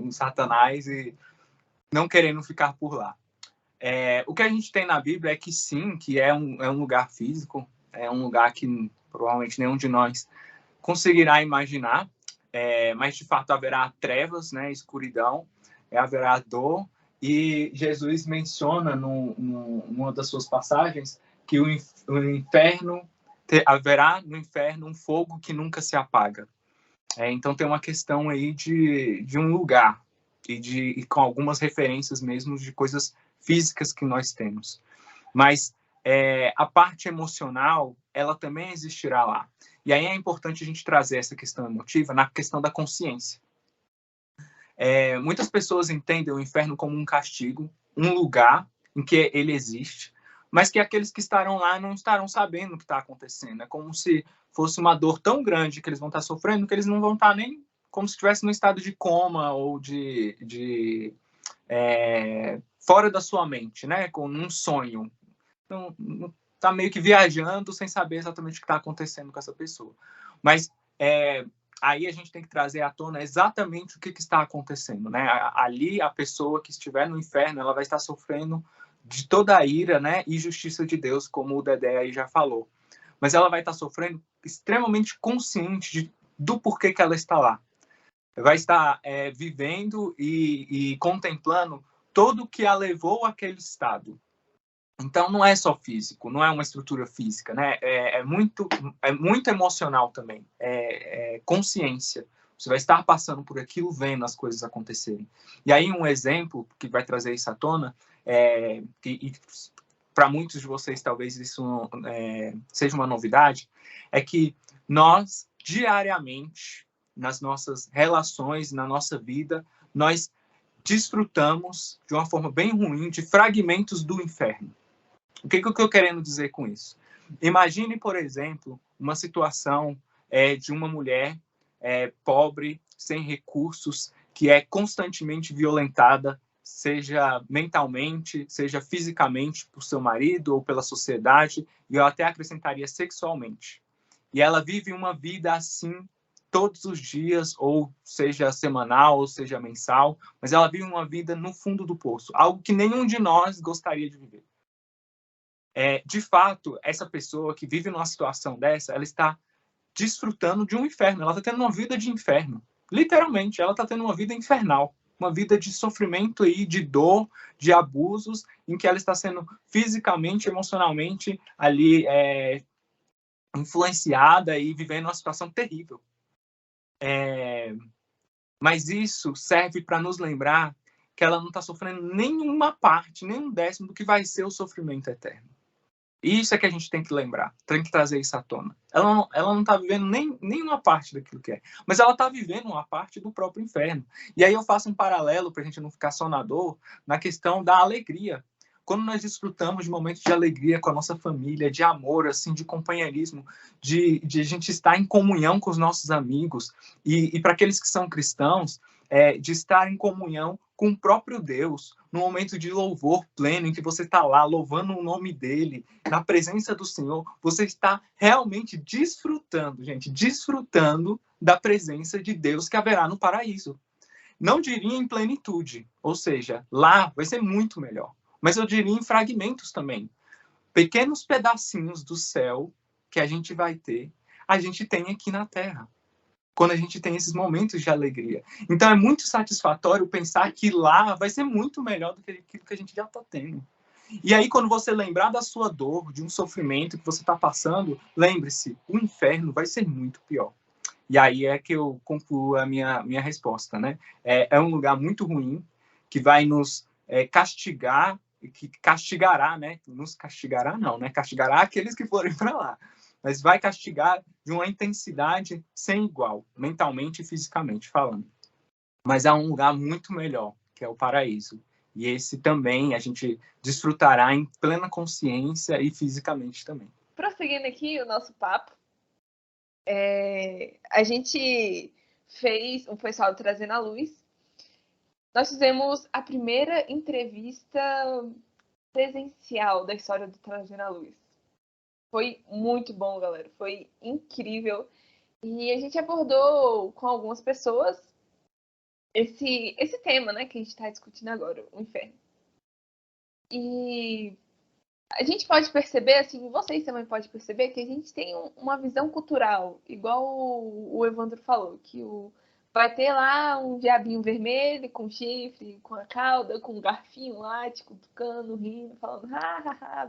o Satanás e não querendo ficar por lá. O que a gente tem na Bíblia é que sim, que é um lugar físico, é um lugar que provavelmente nenhum de nós conseguirá imaginar, mas de fato haverá trevas, né, escuridão, haverá dor, e Jesus menciona numa das suas passagens que o inferno haverá no inferno um fogo que nunca se apaga. Então tem uma questão aí de um lugar e com algumas referências mesmo de coisas físicas que nós temos. Mas a parte emocional, ela também existirá lá. E aí é importante a gente trazer essa questão emotiva na questão da consciência. Muitas pessoas entendem o inferno como um castigo, um lugar em que ele existe, mas que aqueles que estarão lá não estarão sabendo o que está acontecendo. É como se fosse uma dor tão grande que eles vão estar sofrendo que eles não vão estar nem como se estivesse num estado de coma ou fora da sua mente, né? Com um sonho. Então, tá meio que viajando sem saber exatamente o que está acontecendo com essa pessoa. Mas aí a gente tem que trazer à tona exatamente o que está acontecendo, né? Ali, a pessoa que estiver no inferno, ela vai estar sofrendo de toda a ira, né, e justiça de Deus, como o Dedé aí já falou. Mas ela vai estar sofrendo extremamente consciente do porquê que ela está lá. Vai estar vivendo e contemplando todo o que a levou àquele estado. Então, não é só físico, não é uma estrutura física, né? É muito emocional também, é consciência. Você vai estar passando por aquilo, vendo as coisas acontecerem. E aí, um exemplo que vai trazer isso à tona, e para muitos de vocês talvez isso seja uma novidade, é que nós, diariamente, nas nossas relações, na nossa vida, nós desfrutamos, de uma forma bem ruim, de fragmentos do inferno. O que eu estou querendo dizer com isso? Imagine, por exemplo, uma situação de uma mulher pobre, sem recursos, que é constantemente violentada, seja mentalmente, seja fisicamente, por seu marido ou pela sociedade, e eu até acrescentaria sexualmente. E ela vive uma vida assim todos os dias, ou seja semanal, ou seja mensal, mas ela vive uma vida no fundo do poço, algo que nenhum de nós gostaria de viver. De fato, essa pessoa que vive numa situação dessa, ela está desfrutando de um inferno, ela está tendo uma vida de inferno. Literalmente, ela está tendo uma vida infernal, uma vida de sofrimento e de dor, de abusos, em que ela está sendo fisicamente, emocionalmente ali influenciada e vivendo uma situação terrível. Mas isso serve para nos lembrar que ela não está sofrendo nenhuma parte, nem um décimo do que vai ser o sofrimento eterno. Isso é que a gente tem que lembrar, tem que trazer isso à tona. Ela não está vivendo nenhuma parte daquilo que é, mas ela está vivendo uma parte do próprio inferno. E aí eu faço um paralelo, para a gente não ficar só na dor, na questão da alegria. Quando nós desfrutamos de momentos de alegria com a nossa família, de amor, assim, de companheirismo, de a gente estar em comunhão com os nossos amigos, e para aqueles que são cristãos, de estar em comunhão com o próprio Deus, num momento de louvor pleno, em que você está lá louvando o nome dele, na presença do Senhor, você está realmente desfrutando, gente, desfrutando da presença de Deus que haverá no paraíso. Não diria em plenitude, ou seja, lá vai ser muito melhor, mas eu diria em fragmentos também. Pequenos pedacinhos do céu que a gente vai ter, a gente tem aqui na Terra, quando a gente tem esses momentos de alegria. Então é muito satisfatório pensar que lá vai ser muito melhor do que aquilo que a gente já está tendo. E aí, quando você lembrar da sua dor, de um sofrimento que você está passando, lembre-se, o inferno vai ser muito pior. E aí é que eu concluo a minha resposta, né? É um lugar muito ruim, que vai nos castigar, que castigará, né? Nos castigará não, né? Castigará aqueles que forem para lá. Mas vai castigar de uma intensidade sem igual, mentalmente e fisicamente falando. Mas há um lugar muito melhor, que é o paraíso. E esse também a gente desfrutará em plena consciência e fisicamente também. Prosseguindo aqui o nosso papo, a gente fez um pessoal trazendo à luz. Nós fizemos a primeira entrevista presencial da história do Trazendo à Luz. Foi muito bom, galera. Foi incrível. E a gente abordou com algumas pessoas esse tema, né, que a gente está discutindo agora, o inferno. E a gente pode perceber, assim, vocês também podem perceber que a gente tem uma visão cultural, igual o Evandro falou, que vai ter lá um diabinho vermelho com chifre, com a cauda, com um garfinho lá, te cutucando, rindo, falando,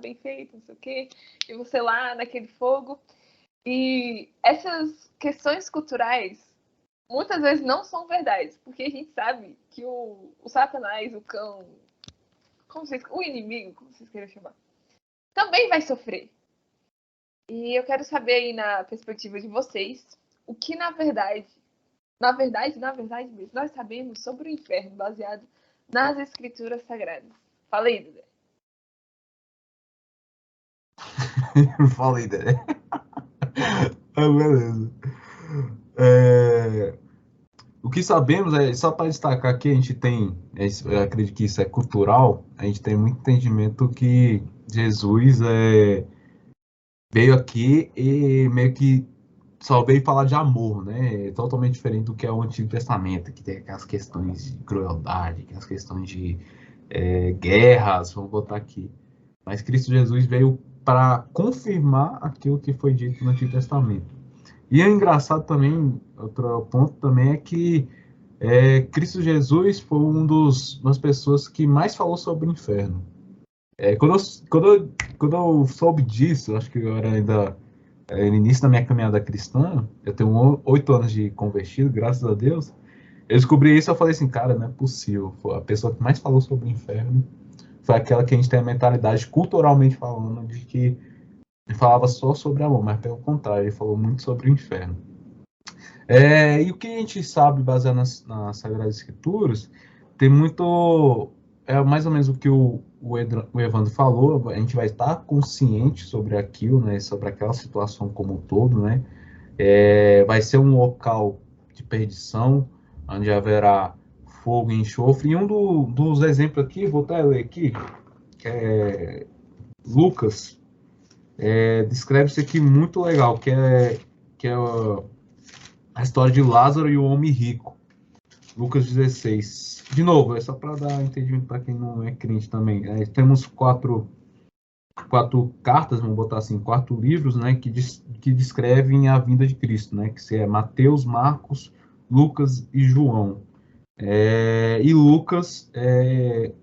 bem feito, não sei o quê. E você lá naquele fogo. E essas questões culturais muitas vezes não são verdades, porque a gente sabe que o Satanás, o cão, o inimigo, como vocês queiram chamar, também vai sofrer. E eu quero saber aí na perspectiva de vocês, o que na verdade mesmo, nós sabemos sobre o inferno baseado nas escrituras sagradas. Fala aí, Dedé. Fala aí, Dedé. Beleza. O que sabemos é, só para destacar aqui, a gente tem, eu acredito que isso é cultural, a gente tem muito entendimento que Jesus veio aqui e meio que só veio falar de amor, né? É totalmente diferente do que é o Antigo Testamento, que tem aquelas questões de crueldade, aquelas questões de guerras, vamos botar aqui. Mas Cristo Jesus veio para confirmar aquilo que foi dito no Antigo Testamento. E é engraçado também, outro ponto também é que Cristo Jesus foi das pessoas que mais falou sobre o inferno. Quando eu soube disso, acho que eu era ainda no início da minha caminhada cristã, eu tenho 8 anos de convertido, graças a Deus. Eu descobri isso e eu falei assim, cara, não é possível. A pessoa que mais falou sobre o inferno foi aquela que a gente tem a mentalidade, culturalmente falando, de que ele falava só sobre amor, mas pelo contrário, ele falou muito sobre o inferno. E o que a gente sabe, baseado nas Sagradas Escrituras, tem muito... mais ou menos o que o Evandro falou, a gente vai estar consciente sobre aquilo, né, sobre aquela situação como um todo, né? Vai ser um local de perdição, onde haverá fogo e enxofre. E dos exemplos aqui, vou até ler aqui, que é Lucas, descreve isso aqui muito legal, que é a história de Lázaro e o homem rico. Lucas 16. De novo, é só para dar entendimento para quem não é crente também. Temos quatro cartas, vamos botar assim, 4 livros, né, que descrevem a vinda de Cristo, né, que é Mateus, Marcos, Lucas e João. E Lucas é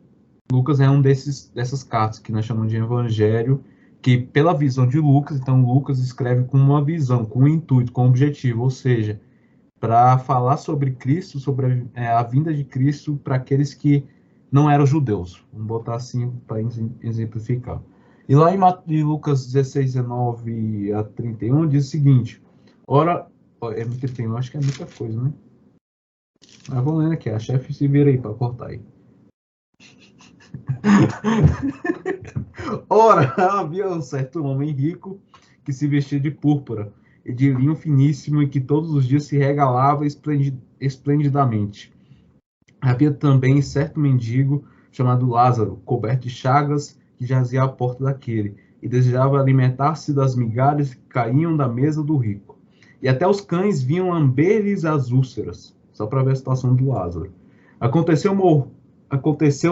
um dessas cartas que nós chamamos de evangelho, que pela visão de Lucas, então Lucas escreve com uma visão, com um intuito, com um objetivo, ou seja, para falar sobre Cristo, sobre a vinda de Cristo para aqueles que não eram judeus. Vamos botar assim para exemplificar. E lá em Lucas 16, 19 a 31, diz o seguinte: ora, é muito tempo, acho que é muita coisa, né? Mas vamos lendo aqui, a chefe se vira aí para cortar aí. Ora, havia um certo homem rico que se vestia de púrpura e de linho finíssimo e que todos os dias se regalava esplendidamente. Havia também certo mendigo chamado Lázaro, coberto de chagas, que jazia à porta daquele, e desejava alimentar-se das migalhas que caíam da mesa do rico. E até os cães vinham lamber-lhes as úlceras, só para ver a situação do Lázaro. Aconteceu,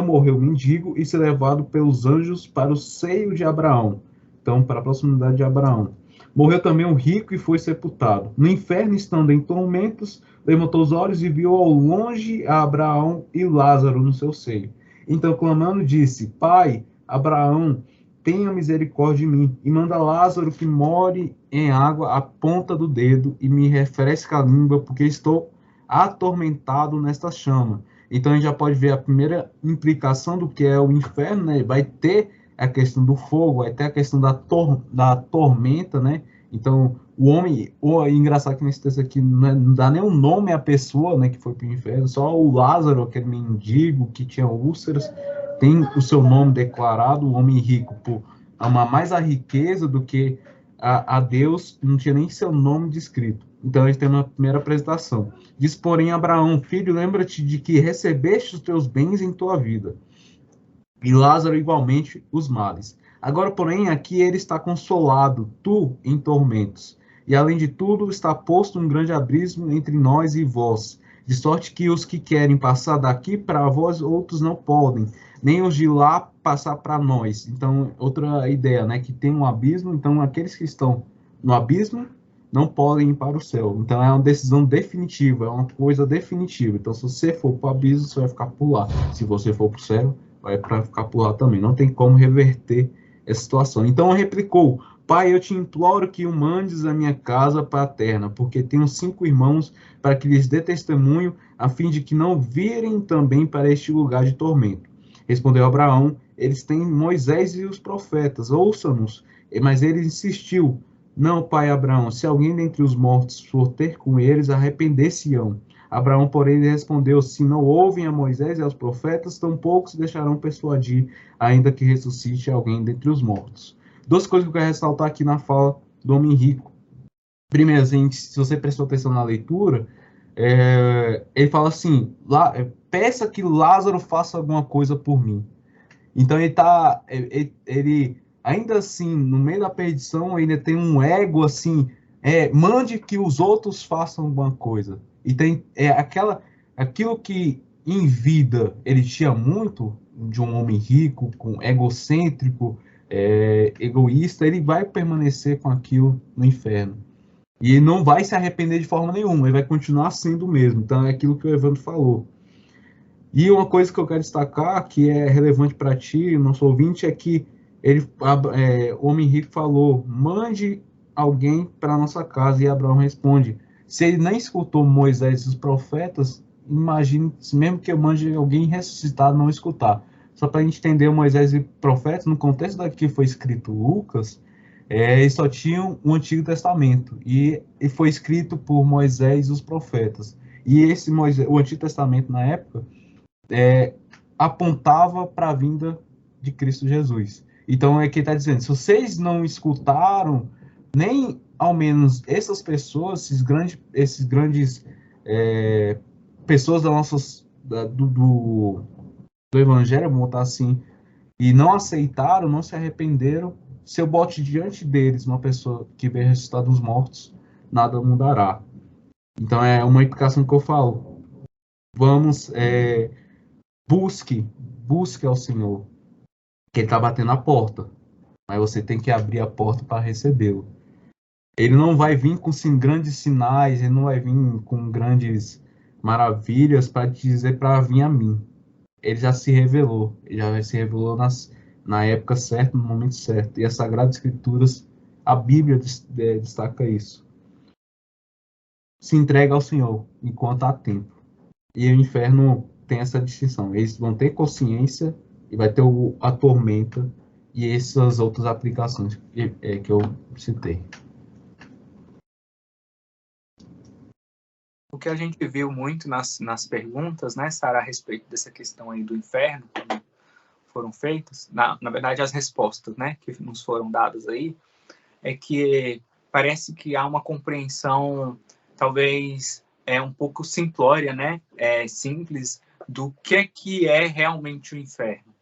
morreu o mendigo e ser levado pelos anjos para o seio de Abraão, então para a proximidade de Abraão. Morreu também um rico e foi sepultado. No inferno, estando em tormentos, levantou os olhos e viu ao longe a Abraão e Lázaro no seu seio. Então, clamando, disse: Pai, Abraão, tenha misericórdia de mim, e manda Lázaro que more em água a ponta do dedo e me refresque a língua, porque estou atormentado nesta chama. Então, a gente já pode ver a primeira implicação do que é o inferno, né? Vai ter a questão do fogo, vai ter a questão da tormenta, né? Então, o homem, engraçado que nesse texto aqui não dá nem um nome à pessoa, né, que foi para o inferno, só o Lázaro, aquele mendigo que tinha úlceras, tem o seu nome declarado. O homem rico, por amar mais a riqueza do que a Deus, não tinha nem seu nome descrito. Então, a gente tem uma primeira apresentação. Diz, porém, Abraão, filho, lembra-te de que recebeste os teus bens em tua vida, e Lázaro igualmente os males. Agora, porém, aqui ele está consolado, tu em tormentos. E, além de tudo, está posto um grande abismo entre nós e vós, de sorte que os que querem passar daqui para vós, outros não podem, nem os de lá passar para nós. Então, outra ideia, né, que tem um abismo, então aqueles que estão no abismo não podem ir para o céu. Então, é uma decisão definitiva, é uma coisa definitiva. Então, se você for para o abismo, você vai ficar por lá. Se você for para o céu, vai para ficar por lá também. Não tem como reverter essa situação. Então replicou: Pai, eu te imploro que o mandes à minha casa paterna, porque tenho 5 irmãos, para que lhes dê testemunho, a fim de que não virem também para este lugar de tormento. Respondeu Abraão: eles têm Moisés e os profetas, ouça-nos. Mas ele insistiu: não, pai Abraão, se alguém dentre os mortos for ter com eles, arrepender-se-ão. Abraão, porém, lhe respondeu: se não ouvem a Moisés e aos profetas, tampouco se deixarão persuadir, ainda que ressuscite alguém dentre os mortos. 2 coisas que eu quero ressaltar aqui na fala do homem rico. Primeiro, se você prestou atenção na leitura, ele fala assim, peça que Lázaro faça alguma coisa por mim. Então ele ainda assim, no meio da perdição, ainda tem um ego assim, mande que os outros façam alguma coisa. E tem aquilo que em vida ele tinha muito, de um homem rico, egocêntrico, egoísta, ele vai permanecer com aquilo no inferno. E não vai se arrepender de forma nenhuma, ele vai continuar sendo o mesmo. Então é aquilo que o Evandro falou. E uma coisa que eu quero destacar, que é relevante para ti, nosso ouvinte, é que o homem rico falou, mande alguém para nossa casa, e Abraão responde, se ele nem escutou Moisés e os profetas, imagine, mesmo que eu mande alguém ressuscitado não escutar. Só para a gente entender Moisés e profetas, no contexto daqui que foi escrito Lucas, eles só tinham o Antigo Testamento, e foi escrito por Moisés e os profetas. E o Antigo Testamento, na época, apontava para a vinda de Cristo Jesus. Então é que ele está dizendo, se vocês não escutaram, nem ao menos essas pessoas, esses grandes pessoas do Evangelho, vamos botar assim, e não aceitaram, não se arrependeram, se eu bote diante deles uma pessoa que veio ressuscitar dos mortos, nada mudará. Então é uma implicação que eu falo. Vamos, busque ao Senhor, que ele está batendo a porta, mas você tem que abrir a porta para recebê-lo. Ele não vai vir com grandes sinais, ele não vai vir com grandes maravilhas para te dizer para vir a mim. Ele já se revelou, na época certa, no momento certo. E as Sagradas Escrituras, a Bíblia destaca isso. Se entrega ao Senhor enquanto há tempo. E o inferno tem essa distinção. Eles vão ter consciência e vai ter a tormenta e essas outras aplicações que eu citei. O que a gente viu muito nas perguntas, né, Sara, a respeito dessa questão aí do inferno, quando foram feitas, na verdade as respostas, né, que nos foram dadas aí, é que parece que há uma compreensão, talvez um pouco simplória, né, simples, do que é realmente o inferno.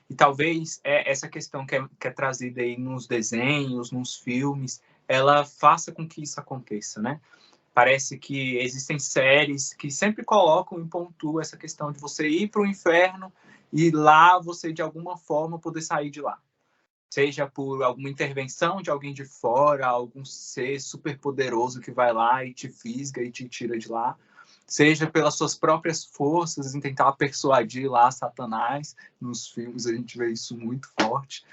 E talvez essa questão que é trazida aí nos desenhos, nos filmes, ela faça com que isso aconteça, né? Parece que existem séries que sempre colocam e pontuam essa questão de você ir para o inferno e lá você, de alguma forma, poder sair de lá. Seja por alguma intervenção de alguém de fora, algum ser super poderoso que vai lá e te fisga e te tira de lá. Seja pelas suas próprias forças, em tentar persuadir lá Satanás. Nos filmes a gente vê isso muito forte,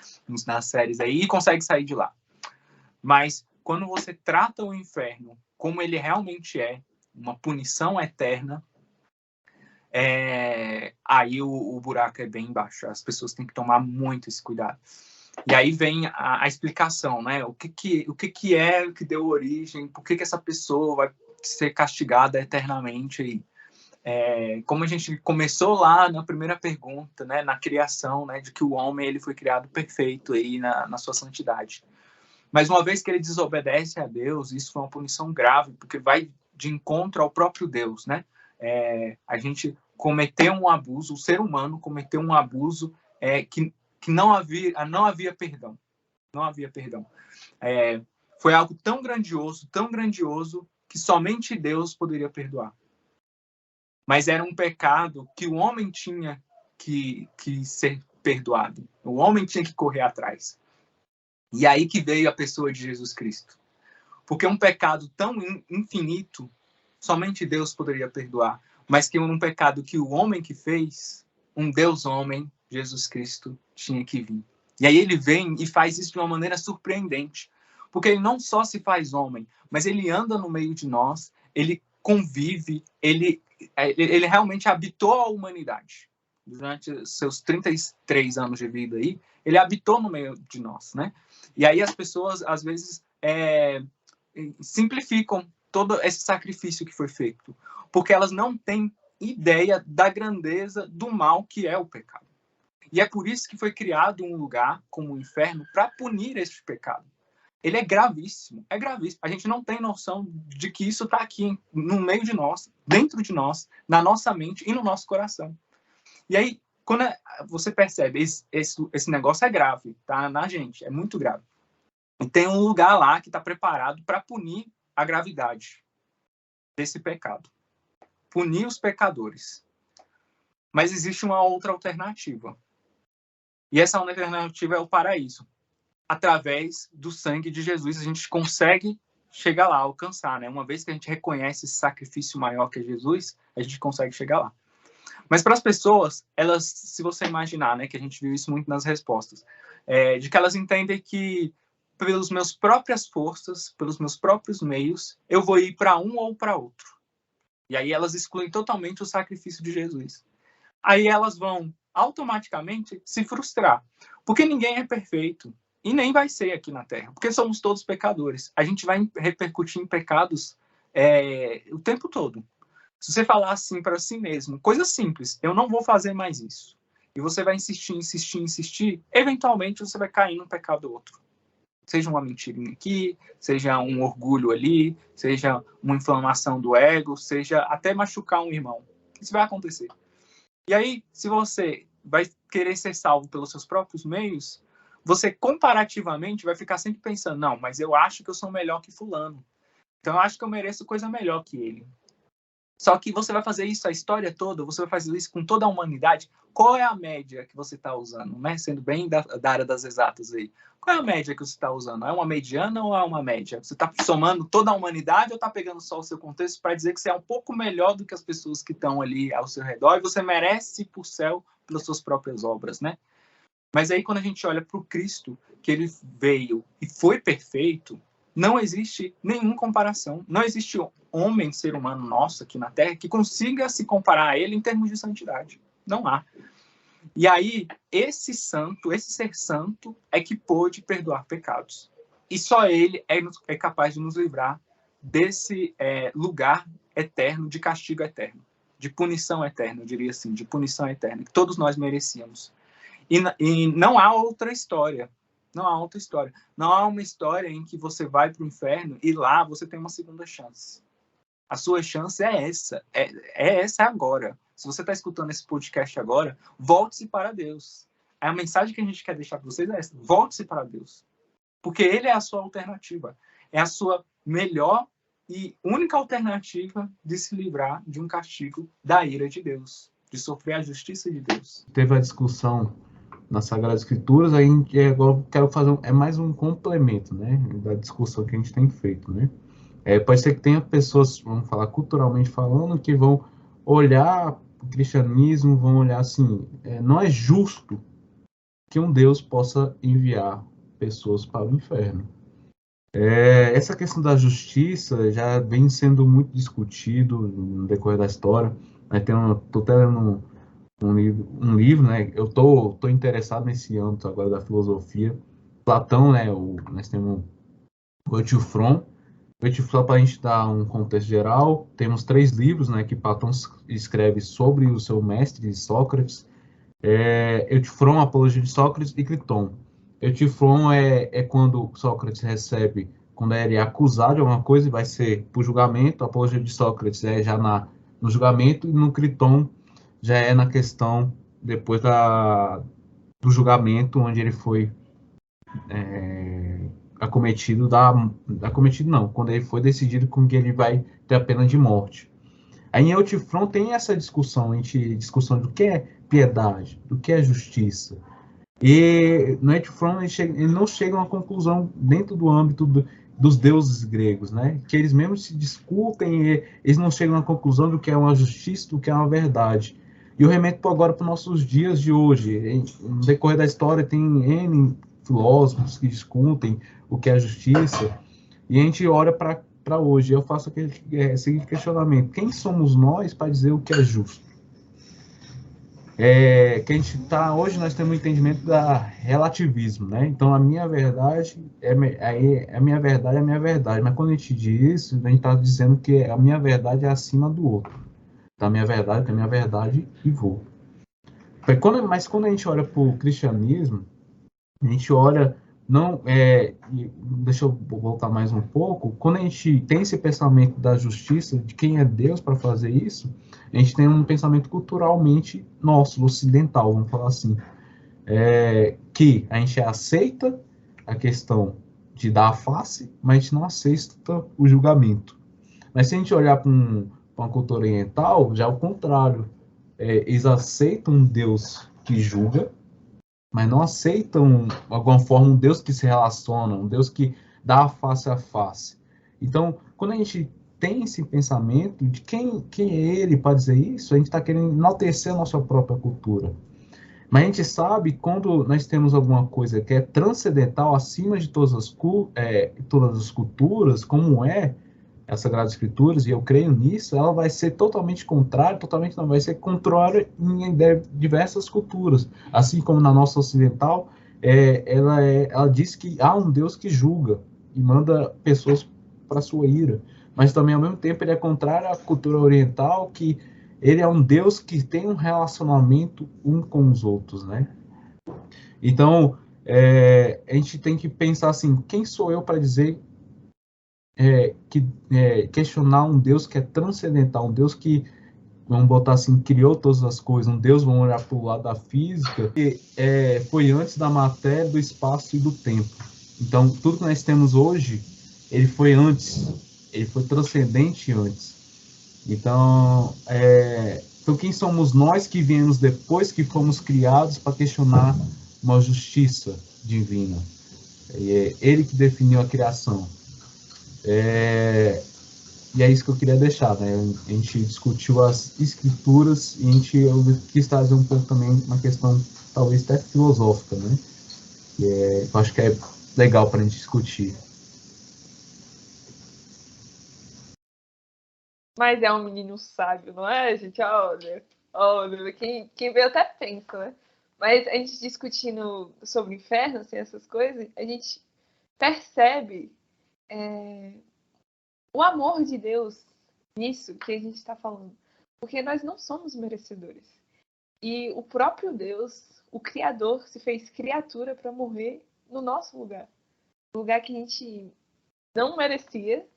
nas séries aí, e consegue sair de lá. Mas quando você trata o inferno como ele realmente é, uma punição eterna, aí o buraco é bem embaixo. As pessoas têm que tomar muito esse cuidado. E aí vem a explicação, né? O que é que deu origem, por que essa pessoa vai ser castigada eternamente aí. Como a gente começou lá na primeira pergunta, né, na criação, né, de que o homem ele foi criado perfeito aí na sua santidade. Mas uma vez que ele desobedece a Deus, isso foi uma punição grave, porque vai de encontro ao próprio Deus, né? A gente cometeu um abuso, o ser humano cometeu um abuso que não havia perdão. Não havia perdão. Foi algo tão grandioso, que somente Deus poderia perdoar. Mas era um pecado que o homem tinha que ser perdoado. O homem tinha que correr atrás. E aí que veio a pessoa de Jesus Cristo. Porque um pecado tão infinito, somente Deus poderia perdoar. Mas que um pecado que o homem que fez, um Deus homem, Jesus Cristo, tinha que vir. E aí ele vem e faz isso de uma maneira surpreendente. Porque ele não só se faz homem, mas ele anda no meio de nós, ele convive, ele realmente habitou a humanidade. Durante seus 33 anos de vida aí, ele habitou no meio de nós, né? E aí as pessoas, às vezes, simplificam todo esse sacrifício que foi feito, porque elas não têm ideia da grandeza do mal que é o pecado. E é por isso que foi criado um lugar como o inferno para punir este pecado. ele é gravíssimo, é gravíssimo. A gente não tem noção de que isso está aqui, no meio de nós, dentro de nós, na nossa mente e no nosso coração. E aí, quando você percebe, esse negócio é grave, tá? Na gente, é muito grave. E tem um lugar lá que está preparado para punir a gravidade desse pecado. Punir os pecadores. Mas existe uma outra alternativa. E essa alternativa é o paraíso. Através do sangue de Jesus, a gente consegue chegar lá, alcançar, né? Uma vez que a gente reconhece esse sacrifício maior que é Jesus, a gente consegue chegar lá. Mas para as pessoas, elas, se você imaginar, né, que a gente viu isso muito nas respostas, de que elas entendem que pelas minhas próprias forças, pelos meus próprios meios, eu vou ir para um ou para outro. E aí elas excluem totalmente o sacrifício de Jesus. Aí elas vão automaticamente se frustrar, porque ninguém é perfeito. E nem vai ser aqui na Terra, porque somos todos pecadores. A gente vai repercutir em pecados o tempo todo. Se você falar assim para si mesmo, coisa simples, eu não vou fazer mais isso. E você vai insistir, insistir, insistir, eventualmente você vai cair num pecado ou outro. Seja uma mentirinha aqui, seja um orgulho ali, seja uma inflamação do ego, seja até machucar um irmão. Isso vai acontecer. E aí, se você vai querer ser salvo pelos seus próprios meios, você comparativamente vai ficar sempre pensando, não, mas eu acho que eu sou melhor que fulano. Então eu acho que eu mereço coisa melhor que ele. Só que você vai fazer isso a história toda, você vai fazer isso com toda a humanidade. Qual é a média que você está usando, né? Sendo bem da área das exatas aí. Qual é a média que você está usando? É uma mediana ou é uma média? Você está somando toda a humanidade ou está pegando só o seu contexto para dizer que você é um pouco melhor do que as pessoas que estão ali ao seu redor e você merece ir para o céu pelas suas próprias obras, né? Mas aí quando a gente olha para o Cristo, que ele veio e foi perfeito, não existe nenhuma comparação. Não existe homem, ser humano nosso aqui na Terra, que consiga se comparar a ele em termos de santidade. Não há. E aí, esse ser santo, é que pôde perdoar pecados. E só ele é capaz de nos livrar desse lugar eterno, de castigo eterno, de punição eterna, eu diria assim, de punição eterna, que todos nós merecíamos. E não há outra história. Não há outra história. Não há uma história em que você vai para o inferno e lá você tem uma segunda chance. A sua chance é essa. É essa agora. Se você está escutando esse podcast agora, volte-se para Deus. A mensagem que a gente quer deixar para vocês é essa. Volte-se para Deus. Porque Ele é a sua alternativa. É a sua melhor e única alternativa de se livrar de um castigo da ira de Deus. De sofrer a justiça de Deus. Teve a discussão nas Sagradas Escrituras, aí agora quero fazer mais um complemento, né, da discussão que a gente tem feito, né. Pode ser que tenha pessoas, vamos falar culturalmente falando, que vão olhar o cristianismo, vão olhar assim, não é justo que um Deus possa enviar pessoas para o inferno. Essa questão da justiça já vem sendo muito discutido no decorrer da história. Estou até lendo um livro, né? Eu tô interessado nesse âmbito agora da filosofia. Platão, né? Nós temos o Euthyphron. Só para a gente dar um contexto geral, temos 3 livros, né? Que Platão escreve sobre o seu mestre, Sócrates. Euthyphron, Apologia de Sócrates e Criton. Euthyphron é quando Sócrates recebe, quando ele é acusado de alguma coisa e vai ser para o julgamento. A Apologia de Sócrates é já no julgamento, e no Criton já é na questão depois do julgamento, onde ele foi acometido acometido não, quando ele foi decidido com que ele vai ter a pena de morte. Aí em Euthyphron tem essa discussão do que é piedade, do que é justiça. E no Euthyphron ele não chega a uma conclusão dentro do âmbito dos deuses gregos, né? Que eles mesmos se discutem e eles não chegam a uma conclusão do que é uma justiça, do que é uma verdade. E eu remeto agora para os nossos dias de hoje. No decorrer da história tem N filósofos que discutem o que é justiça, e a gente olha para hoje. Eu faço o seguinte questionamento: quem somos nós para dizer o que é justo? Que a gente hoje nós temos um entendimento da relativismo, né? Então a minha verdade a minha verdade é a minha verdade, mas quando a gente diz isso, a gente está dizendo que a minha verdade é acima do outro. Então a minha verdade é a minha verdade e vou. Mas quando a gente olha para o cristianismo, a gente olha Não, deixa eu voltar mais um pouco. Quando a gente tem esse pensamento da justiça, de quem é Deus para fazer isso, a gente tem um pensamento culturalmente nosso, ocidental, vamos falar assim, que a gente aceita a questão de dar a face, mas a gente não aceita o julgamento. Mas se a gente olhar para uma cultura oriental, já é o contrário. Eles aceitam um Deus que julga, mas não aceitam, de alguma forma, um Deus que se relaciona, um Deus que dá face a face. Então, quando a gente tem esse pensamento de quem é ele para dizer isso, a gente está querendo enaltecer a nossa própria cultura. Mas a gente sabe quando nós temos alguma coisa que é transcendental, acima de todas as culturas, como é as Sagradas Escrituras, e eu creio nisso, ela vai ser totalmente contrária, totalmente não, vai ser contrária em diversas culturas. Assim como na nossa ocidental, ela diz que há um Deus que julga e manda pessoas para sua ira. Mas também, ao mesmo tempo, ele é contrário à cultura oriental, que ele é um Deus que tem um relacionamento um com os outros, né? Então, a gente tem que pensar assim, quem sou eu para dizer questionar um Deus que é transcendental, um Deus que, vamos botar assim, criou todas as coisas, um Deus, vamos olhar para o lado da física, que foi antes da matéria, do espaço e do tempo. Então, tudo que nós temos hoje, ele foi antes, ele foi transcendente antes. Então, quem somos nós que viemos depois que fomos criados para questionar uma justiça divina? É ele que definiu a criação. E é isso que eu queria deixar, né? A gente discutiu as escrituras e eu quis trazer um pouco também uma questão talvez até filosófica, né? Eu acho que é legal para a gente discutir. Mas é um menino sábio, não é, gente? Olha, quem vê até pensa, né? Mas a gente discutindo sobre o inferno, assim, essas coisas, a gente percebe o amor de Deus nisso que a gente está falando. Porque nós não somos merecedores. E o próprio Deus, o Criador, se fez criatura para morrer no nosso lugar. No lugar que a gente não merecia,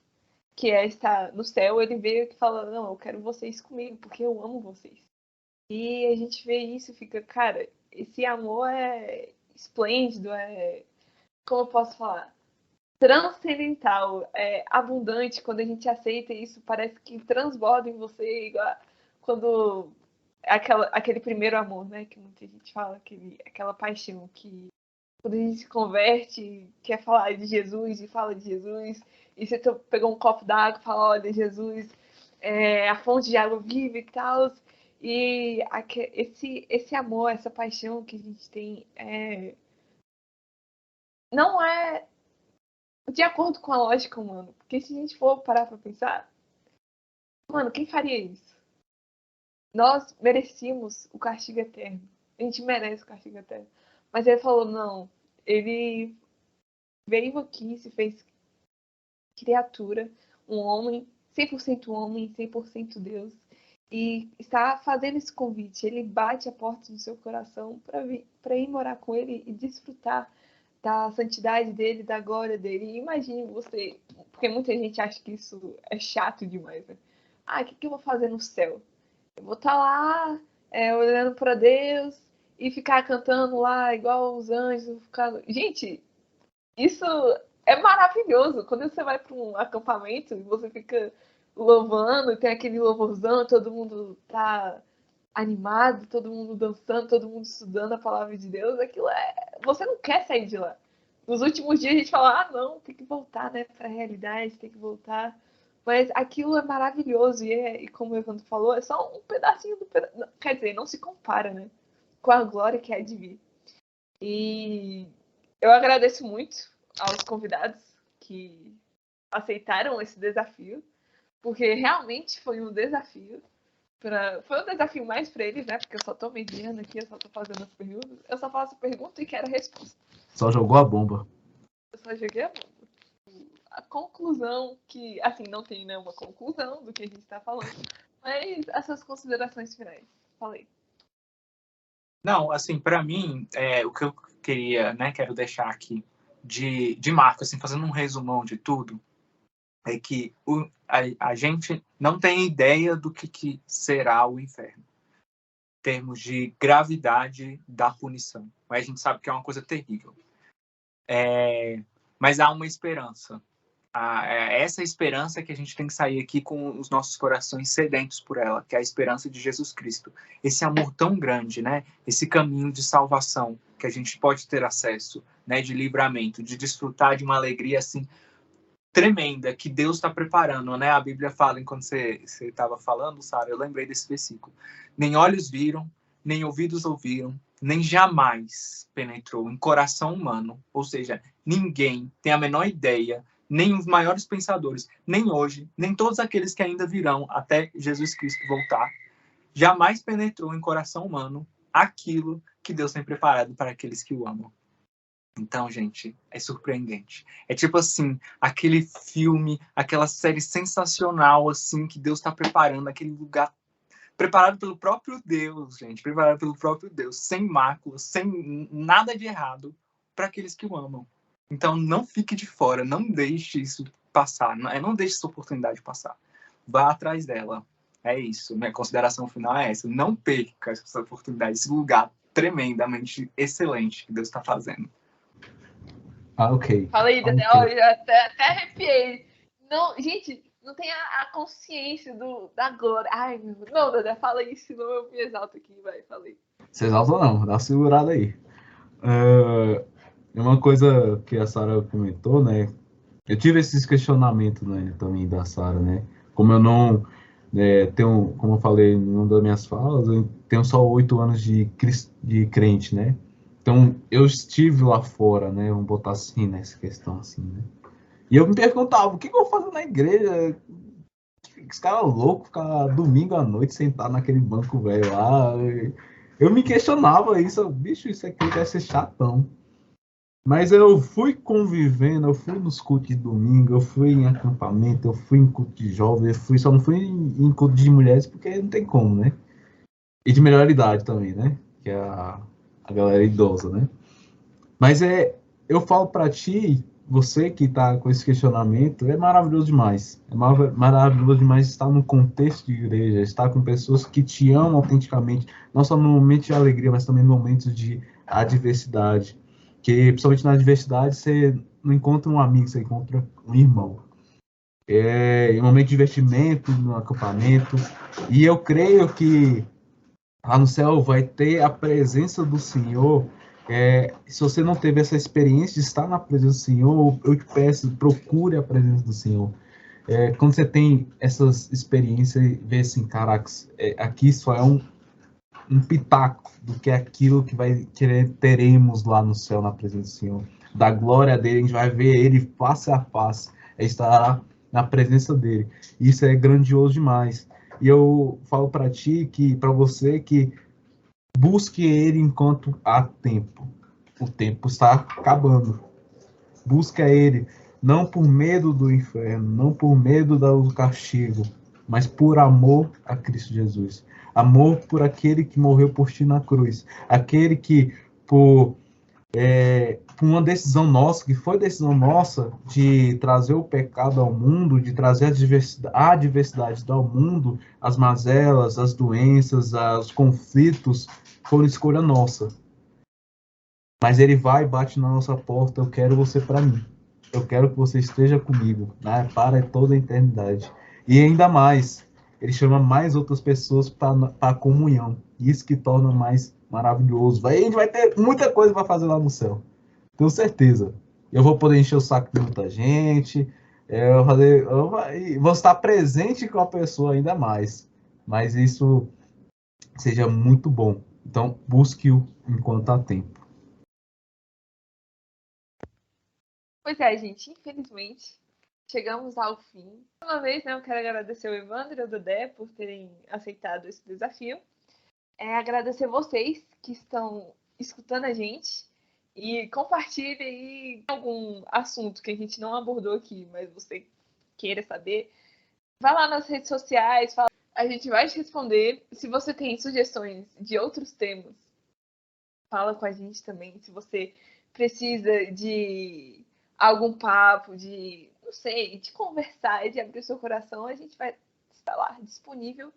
que é estar no céu. Ele veio e fala, não, eu quero vocês comigo, porque eu amo vocês. E a gente vê isso e fica, cara, esse amor é esplêndido, como eu posso falar? Transcendental, é abundante. Quando a gente aceita isso, parece que transborda em você, igual quando aquele primeiro amor, né, que muita gente fala, aquela paixão que quando a gente se converte, quer falar de Jesus e fala de Jesus, e você pegou um copo d'água e fala, olha, Jesus é a fonte de água viva e tal. E esse amor, essa paixão que a gente tem não é de acordo com a lógica humana. Porque se a gente for parar pra pensar, mano, quem faria isso? Nós merecíamos o castigo eterno. A gente merece o castigo eterno. Mas ele falou, não. Ele veio aqui, se fez criatura, um homem, 100% homem, 100% Deus. E está fazendo esse convite. Ele bate a porta do seu coração para ir morar com ele e desfrutar da santidade dele, da glória dele. E imagine você, porque muita gente acha que isso é chato demais, né? Ah, o que eu vou fazer no céu? Eu vou estar lá olhando para Deus e ficar cantando lá igual os anjos. Gente, isso é maravilhoso. Quando você vai para um acampamento e você fica louvando, tem aquele louvorzão, todo mundo tá animado, todo mundo dançando, todo mundo estudando a palavra de Deus, aquilo você não quer sair de lá. Nos últimos dias a gente fala, ah, não, tem que voltar, né, para a realidade, tem que voltar. Mas aquilo é maravilhoso e como o Evandro falou, é só um pedacinho do quer dizer, não se compara, né, com a glória que é de vir. E eu agradeço muito aos convidados que aceitaram esse desafio, porque realmente foi um desafio. Foi um desafio mais para eles, né? Porque eu só tô mediando aqui, eu só tô fazendo as perguntas. Eu só faço pergunta e quero a resposta. Só jogou a bomba. Eu só joguei a bomba. A conclusão, que, assim, não tem nenhuma conclusão do que a gente tá falando, mas essas considerações finais. Falei. Não, assim, para mim, o que eu queria, né, quero deixar aqui de Marcos, assim, fazendo um resumão de tudo, é que a gente não tem ideia do que será o inferno, em termos de gravidade da punição. Mas a gente sabe que é uma coisa terrível. Mas há uma esperança. Essa esperança que a gente tem que sair aqui com os nossos corações sedentos por ela, que é a esperança de Jesus Cristo. Esse amor tão grande, né? Esse caminho de salvação que a gente pode ter acesso, né? De livramento, de desfrutar de uma alegria assim tremenda que Deus está preparando, né? A Bíblia fala, enquanto você estava falando, Sara, eu lembrei desse versículo. Nem olhos viram, nem ouvidos ouviram, nem jamais penetrou em coração humano. Ou seja, ninguém tem a menor ideia, nem os maiores pensadores, nem hoje, nem todos aqueles que ainda virão até Jesus Cristo voltar, jamais penetrou em coração humano aquilo que Deus tem preparado para aqueles que o amam. Então, gente, é surpreendente. É tipo assim, aquele filme, aquela série sensacional, assim, que Deus está preparando, aquele lugar preparado pelo próprio Deus, gente, preparado pelo próprio Deus, sem máculas, sem nada de errado, para aqueles que o amam. Então, não fique de fora, não deixe isso passar, não deixe essa oportunidade passar. Vá atrás dela. É isso, minha consideração final é essa. Não perca essa oportunidade, esse lugar tremendamente excelente que Deus está fazendo. Ok. Fala aí, Dedé. Ok. Ó, eu até arrepiei. Não, gente, não tem a consciência da glória. Ai, meu Deus. Não, Dedé, fala isso, senão eu me exalto aqui. Vai, fala aí. Você exalta não, dá uma segurada aí. É uma coisa que a Sara comentou, né? Eu tive esses questionamentos, né, também da Sara, né? Como eu não tenho, como eu falei em uma das minhas falas, eu tenho só 8 anos de crente, né? Então, eu estive lá fora, né? Vamos botar assim, nessa questão, assim, né? E eu me perguntava, o que eu vou fazer na igreja? Esse cara louco, ficar domingo à noite sentado naquele banco velho lá. Eu me questionava isso, bicho, isso aqui vai ser chatão. Mas eu fui convivendo, eu fui nos cultos de domingo, eu fui em acampamento, eu fui em culto de jovens, só não fui em culto de mulheres porque não tem como, né? E de melhor idade também, né? Que é a galera idosa, né? Mas eu falo pra ti, você que tá com esse questionamento, é maravilhoso demais. É maravilhoso demais estar no contexto de igreja, estar com pessoas que te amam autenticamente, não só no momento de alegria, mas também no momento de adversidade. Que, principalmente na adversidade, você não encontra um amigo, você encontra um irmão. Em momento de divertimento, no acampamento. E eu creio que lá no céu vai ter a presença do Senhor. Se você não teve essa experiência de estar na presença do Senhor, eu te peço, procure a presença do Senhor. Quando você tem essas experiências, vê assim, caraca, aqui só é um pitaco do que é aquilo que teremos lá no céu na presença do Senhor. Da glória dele, a gente vai ver ele face a face, estará na presença dele. Isso é grandioso demais. E eu falo para você que busque ele enquanto há tempo. O tempo está acabando. Busca ele, não por medo do inferno, não por medo do castigo, mas por amor a Cristo Jesus. Amor por aquele que morreu por ti na cruz. Aquele que, por uma decisão nossa, que foi decisão nossa de trazer o pecado ao mundo, de trazer a diversidade ao mundo, as mazelas, as doenças, os conflitos, foram escolha nossa. Mas ele vai e bate na nossa porta, eu quero você para mim. Eu quero que você esteja comigo, né, para toda a eternidade. E ainda mais, ele chama mais outras pessoas para a comunhão. Isso que torna mais maravilhoso. A gente vai ter muita coisa para fazer lá no céu. Tenho certeza. Eu vou poder encher o saco de muita gente. Vou estar presente com a pessoa ainda mais. Mas isso seja muito bom. Então, busque-o enquanto há tempo. Pois é, gente, infelizmente, chegamos ao fim. Uma vez, né, eu quero agradecer o Evandro e o Dedé por terem aceitado esse desafio. Agradecer vocês que estão escutando a gente e compartilhe aí algum assunto que a gente não abordou aqui, mas você queira saber. Vai lá nas redes sociais, fala. A gente vai te responder. Se você tem sugestões de outros temas, fala com a gente também. Se você precisa de algum papo, de, não sei, de conversar, de abrir o seu coração, a gente vai estar lá disponível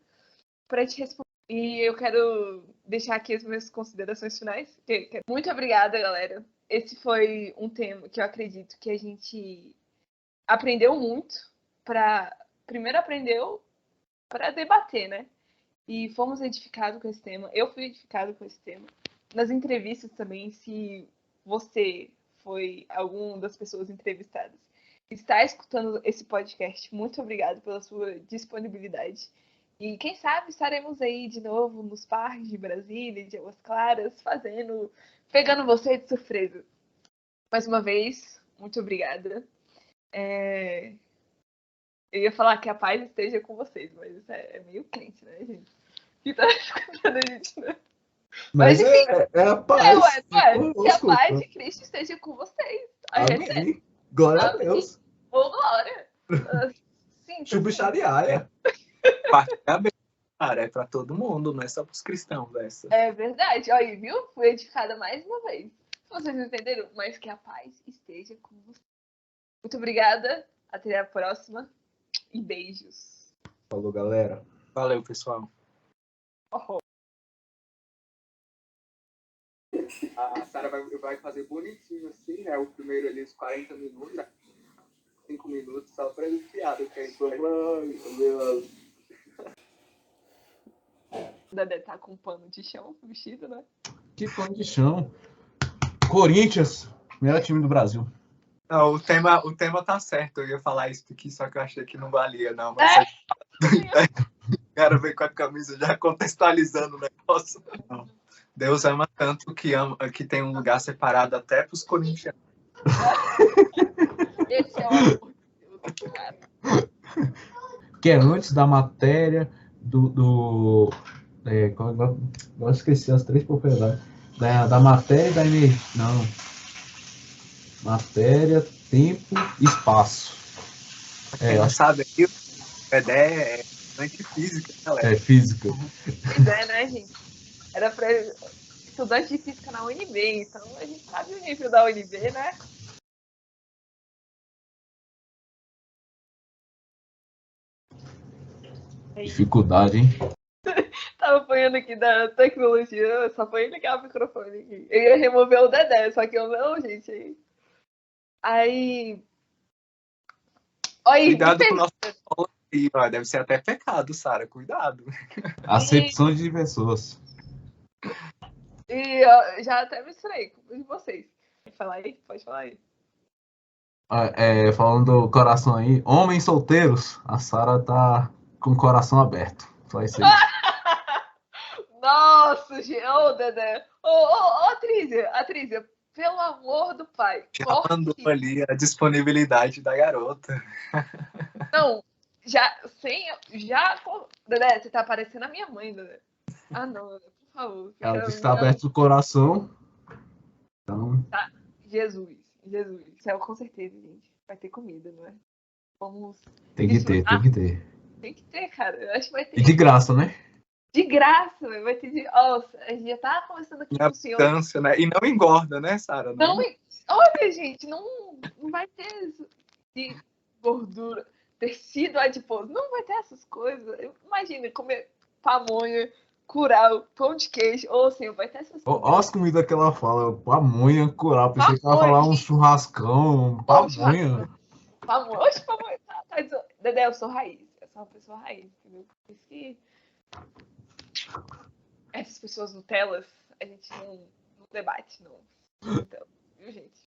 para te responder. E eu quero deixar aqui as minhas considerações finais. Muito obrigada, galera. Esse foi um tema que eu acredito que a gente aprendeu muito. Primeiro aprendeu para debater, né? E fomos edificados com esse tema. Eu fui edificado com esse tema. Nas entrevistas também, se você foi alguma das pessoas entrevistadas, está escutando esse podcast, muito obrigado pela sua disponibilidade. E quem sabe estaremos aí de novo nos parques de Brasília, de Águas Claras, pegando você de surpresa. Mais uma vez, muito obrigada. Eu ia falar que a paz esteja com vocês, mas isso é meio crente, né, gente? Que tá escutando a gente, né? Mas enfim, é a paz. Que a paz de Cristo esteja com vocês. Amém. Glória a Deus. Ô, glória. Chubichariaia. Cara, é para todo mundo, não é só para os cristãos essa. É verdade. Olha aí, viu? Fui edificada mais uma vez. Vocês entenderam? Mas que a paz esteja com vocês. Muito obrigada. Até a próxima. E beijos. Falou, galera. Valeu, pessoal. A Sara vai fazer bonitinho assim, né? O primeiro ali, os 40 minutos, 5 minutos, só para as piadas que a gente vai. O Dedé tá com um pano de chão vestido, né? Que pano de chão. Corinthians, melhor time do Brasil. Não, o tema tá certo. Eu ia falar isso aqui, só que eu achei que não valia, não. Mas o cara veio com a camisa já contextualizando o negócio. Não. Deus ama tanto que tem um lugar separado até para os corintianos. Esse é o amor de Deus, cara. Que é antes da matéria eu esqueci as 3 propriedades. Da matéria e da energia. Não. Matéria, tempo e espaço. Quem não sabe aqui, o Dedé é estudante de física, galera. É física. Pois é, né, gente? Era para estudante de física na UNB, então a gente sabe o nível da UNB, né? Dificuldade, hein? Tava apanhando aqui da tecnologia, só foi ligar o microfone aqui. Eu ia remover o Dedé, só que eu não, gente. Aí. Oi, Cuidado com o nosso escola aí, ó. Deve ser até pecado, Sara. Cuidado. Acepção de pessoas. E eu já até misturei com vocês. Pode falar aí? Pode falar aí. Falando do coração aí, homens solteiros, a Sara tá com o coração aberto. Só isso aí. Nossa, gente. Ô, Dedé. Ô, Atrízia, pelo amor do pai. Já mandou ali a disponibilidade da garota. Não, Dedé, você tá parecendo a minha mãe, Dedé. Ah, não, Dedé, por favor. Ela disse que tá aberto o coração. Então. Tá. Jesus. Céu, com certeza, gente. Vai ter comida, não é? Vamos. Tem que ter. Tem que ter, cara. Eu acho que vai ter. E de graça, né? De graça, vai ter de. Nossa, a gente já tá conversando aqui com o senhor. Abundância, né? E não engorda, né, Sara? Não, olha, gente, não vai ter isso de gordura, tecido adiposo. Não vai ter essas coisas. Imagina comer pamonha, curau, pão de queijo. Ô, senhor, vai ter essas coisas. Olha as comidas que ela fala. Pamonha, curau. Pensei que ela ia falar um churrascão. Pamonha. Pamonha. Oxe, pamonha. Dedé, eu sou raiz. Eu sou uma pessoa raiz, entendeu? Por isso que essas pessoas Nutelas, a gente não debate, não. Então, viu, gente?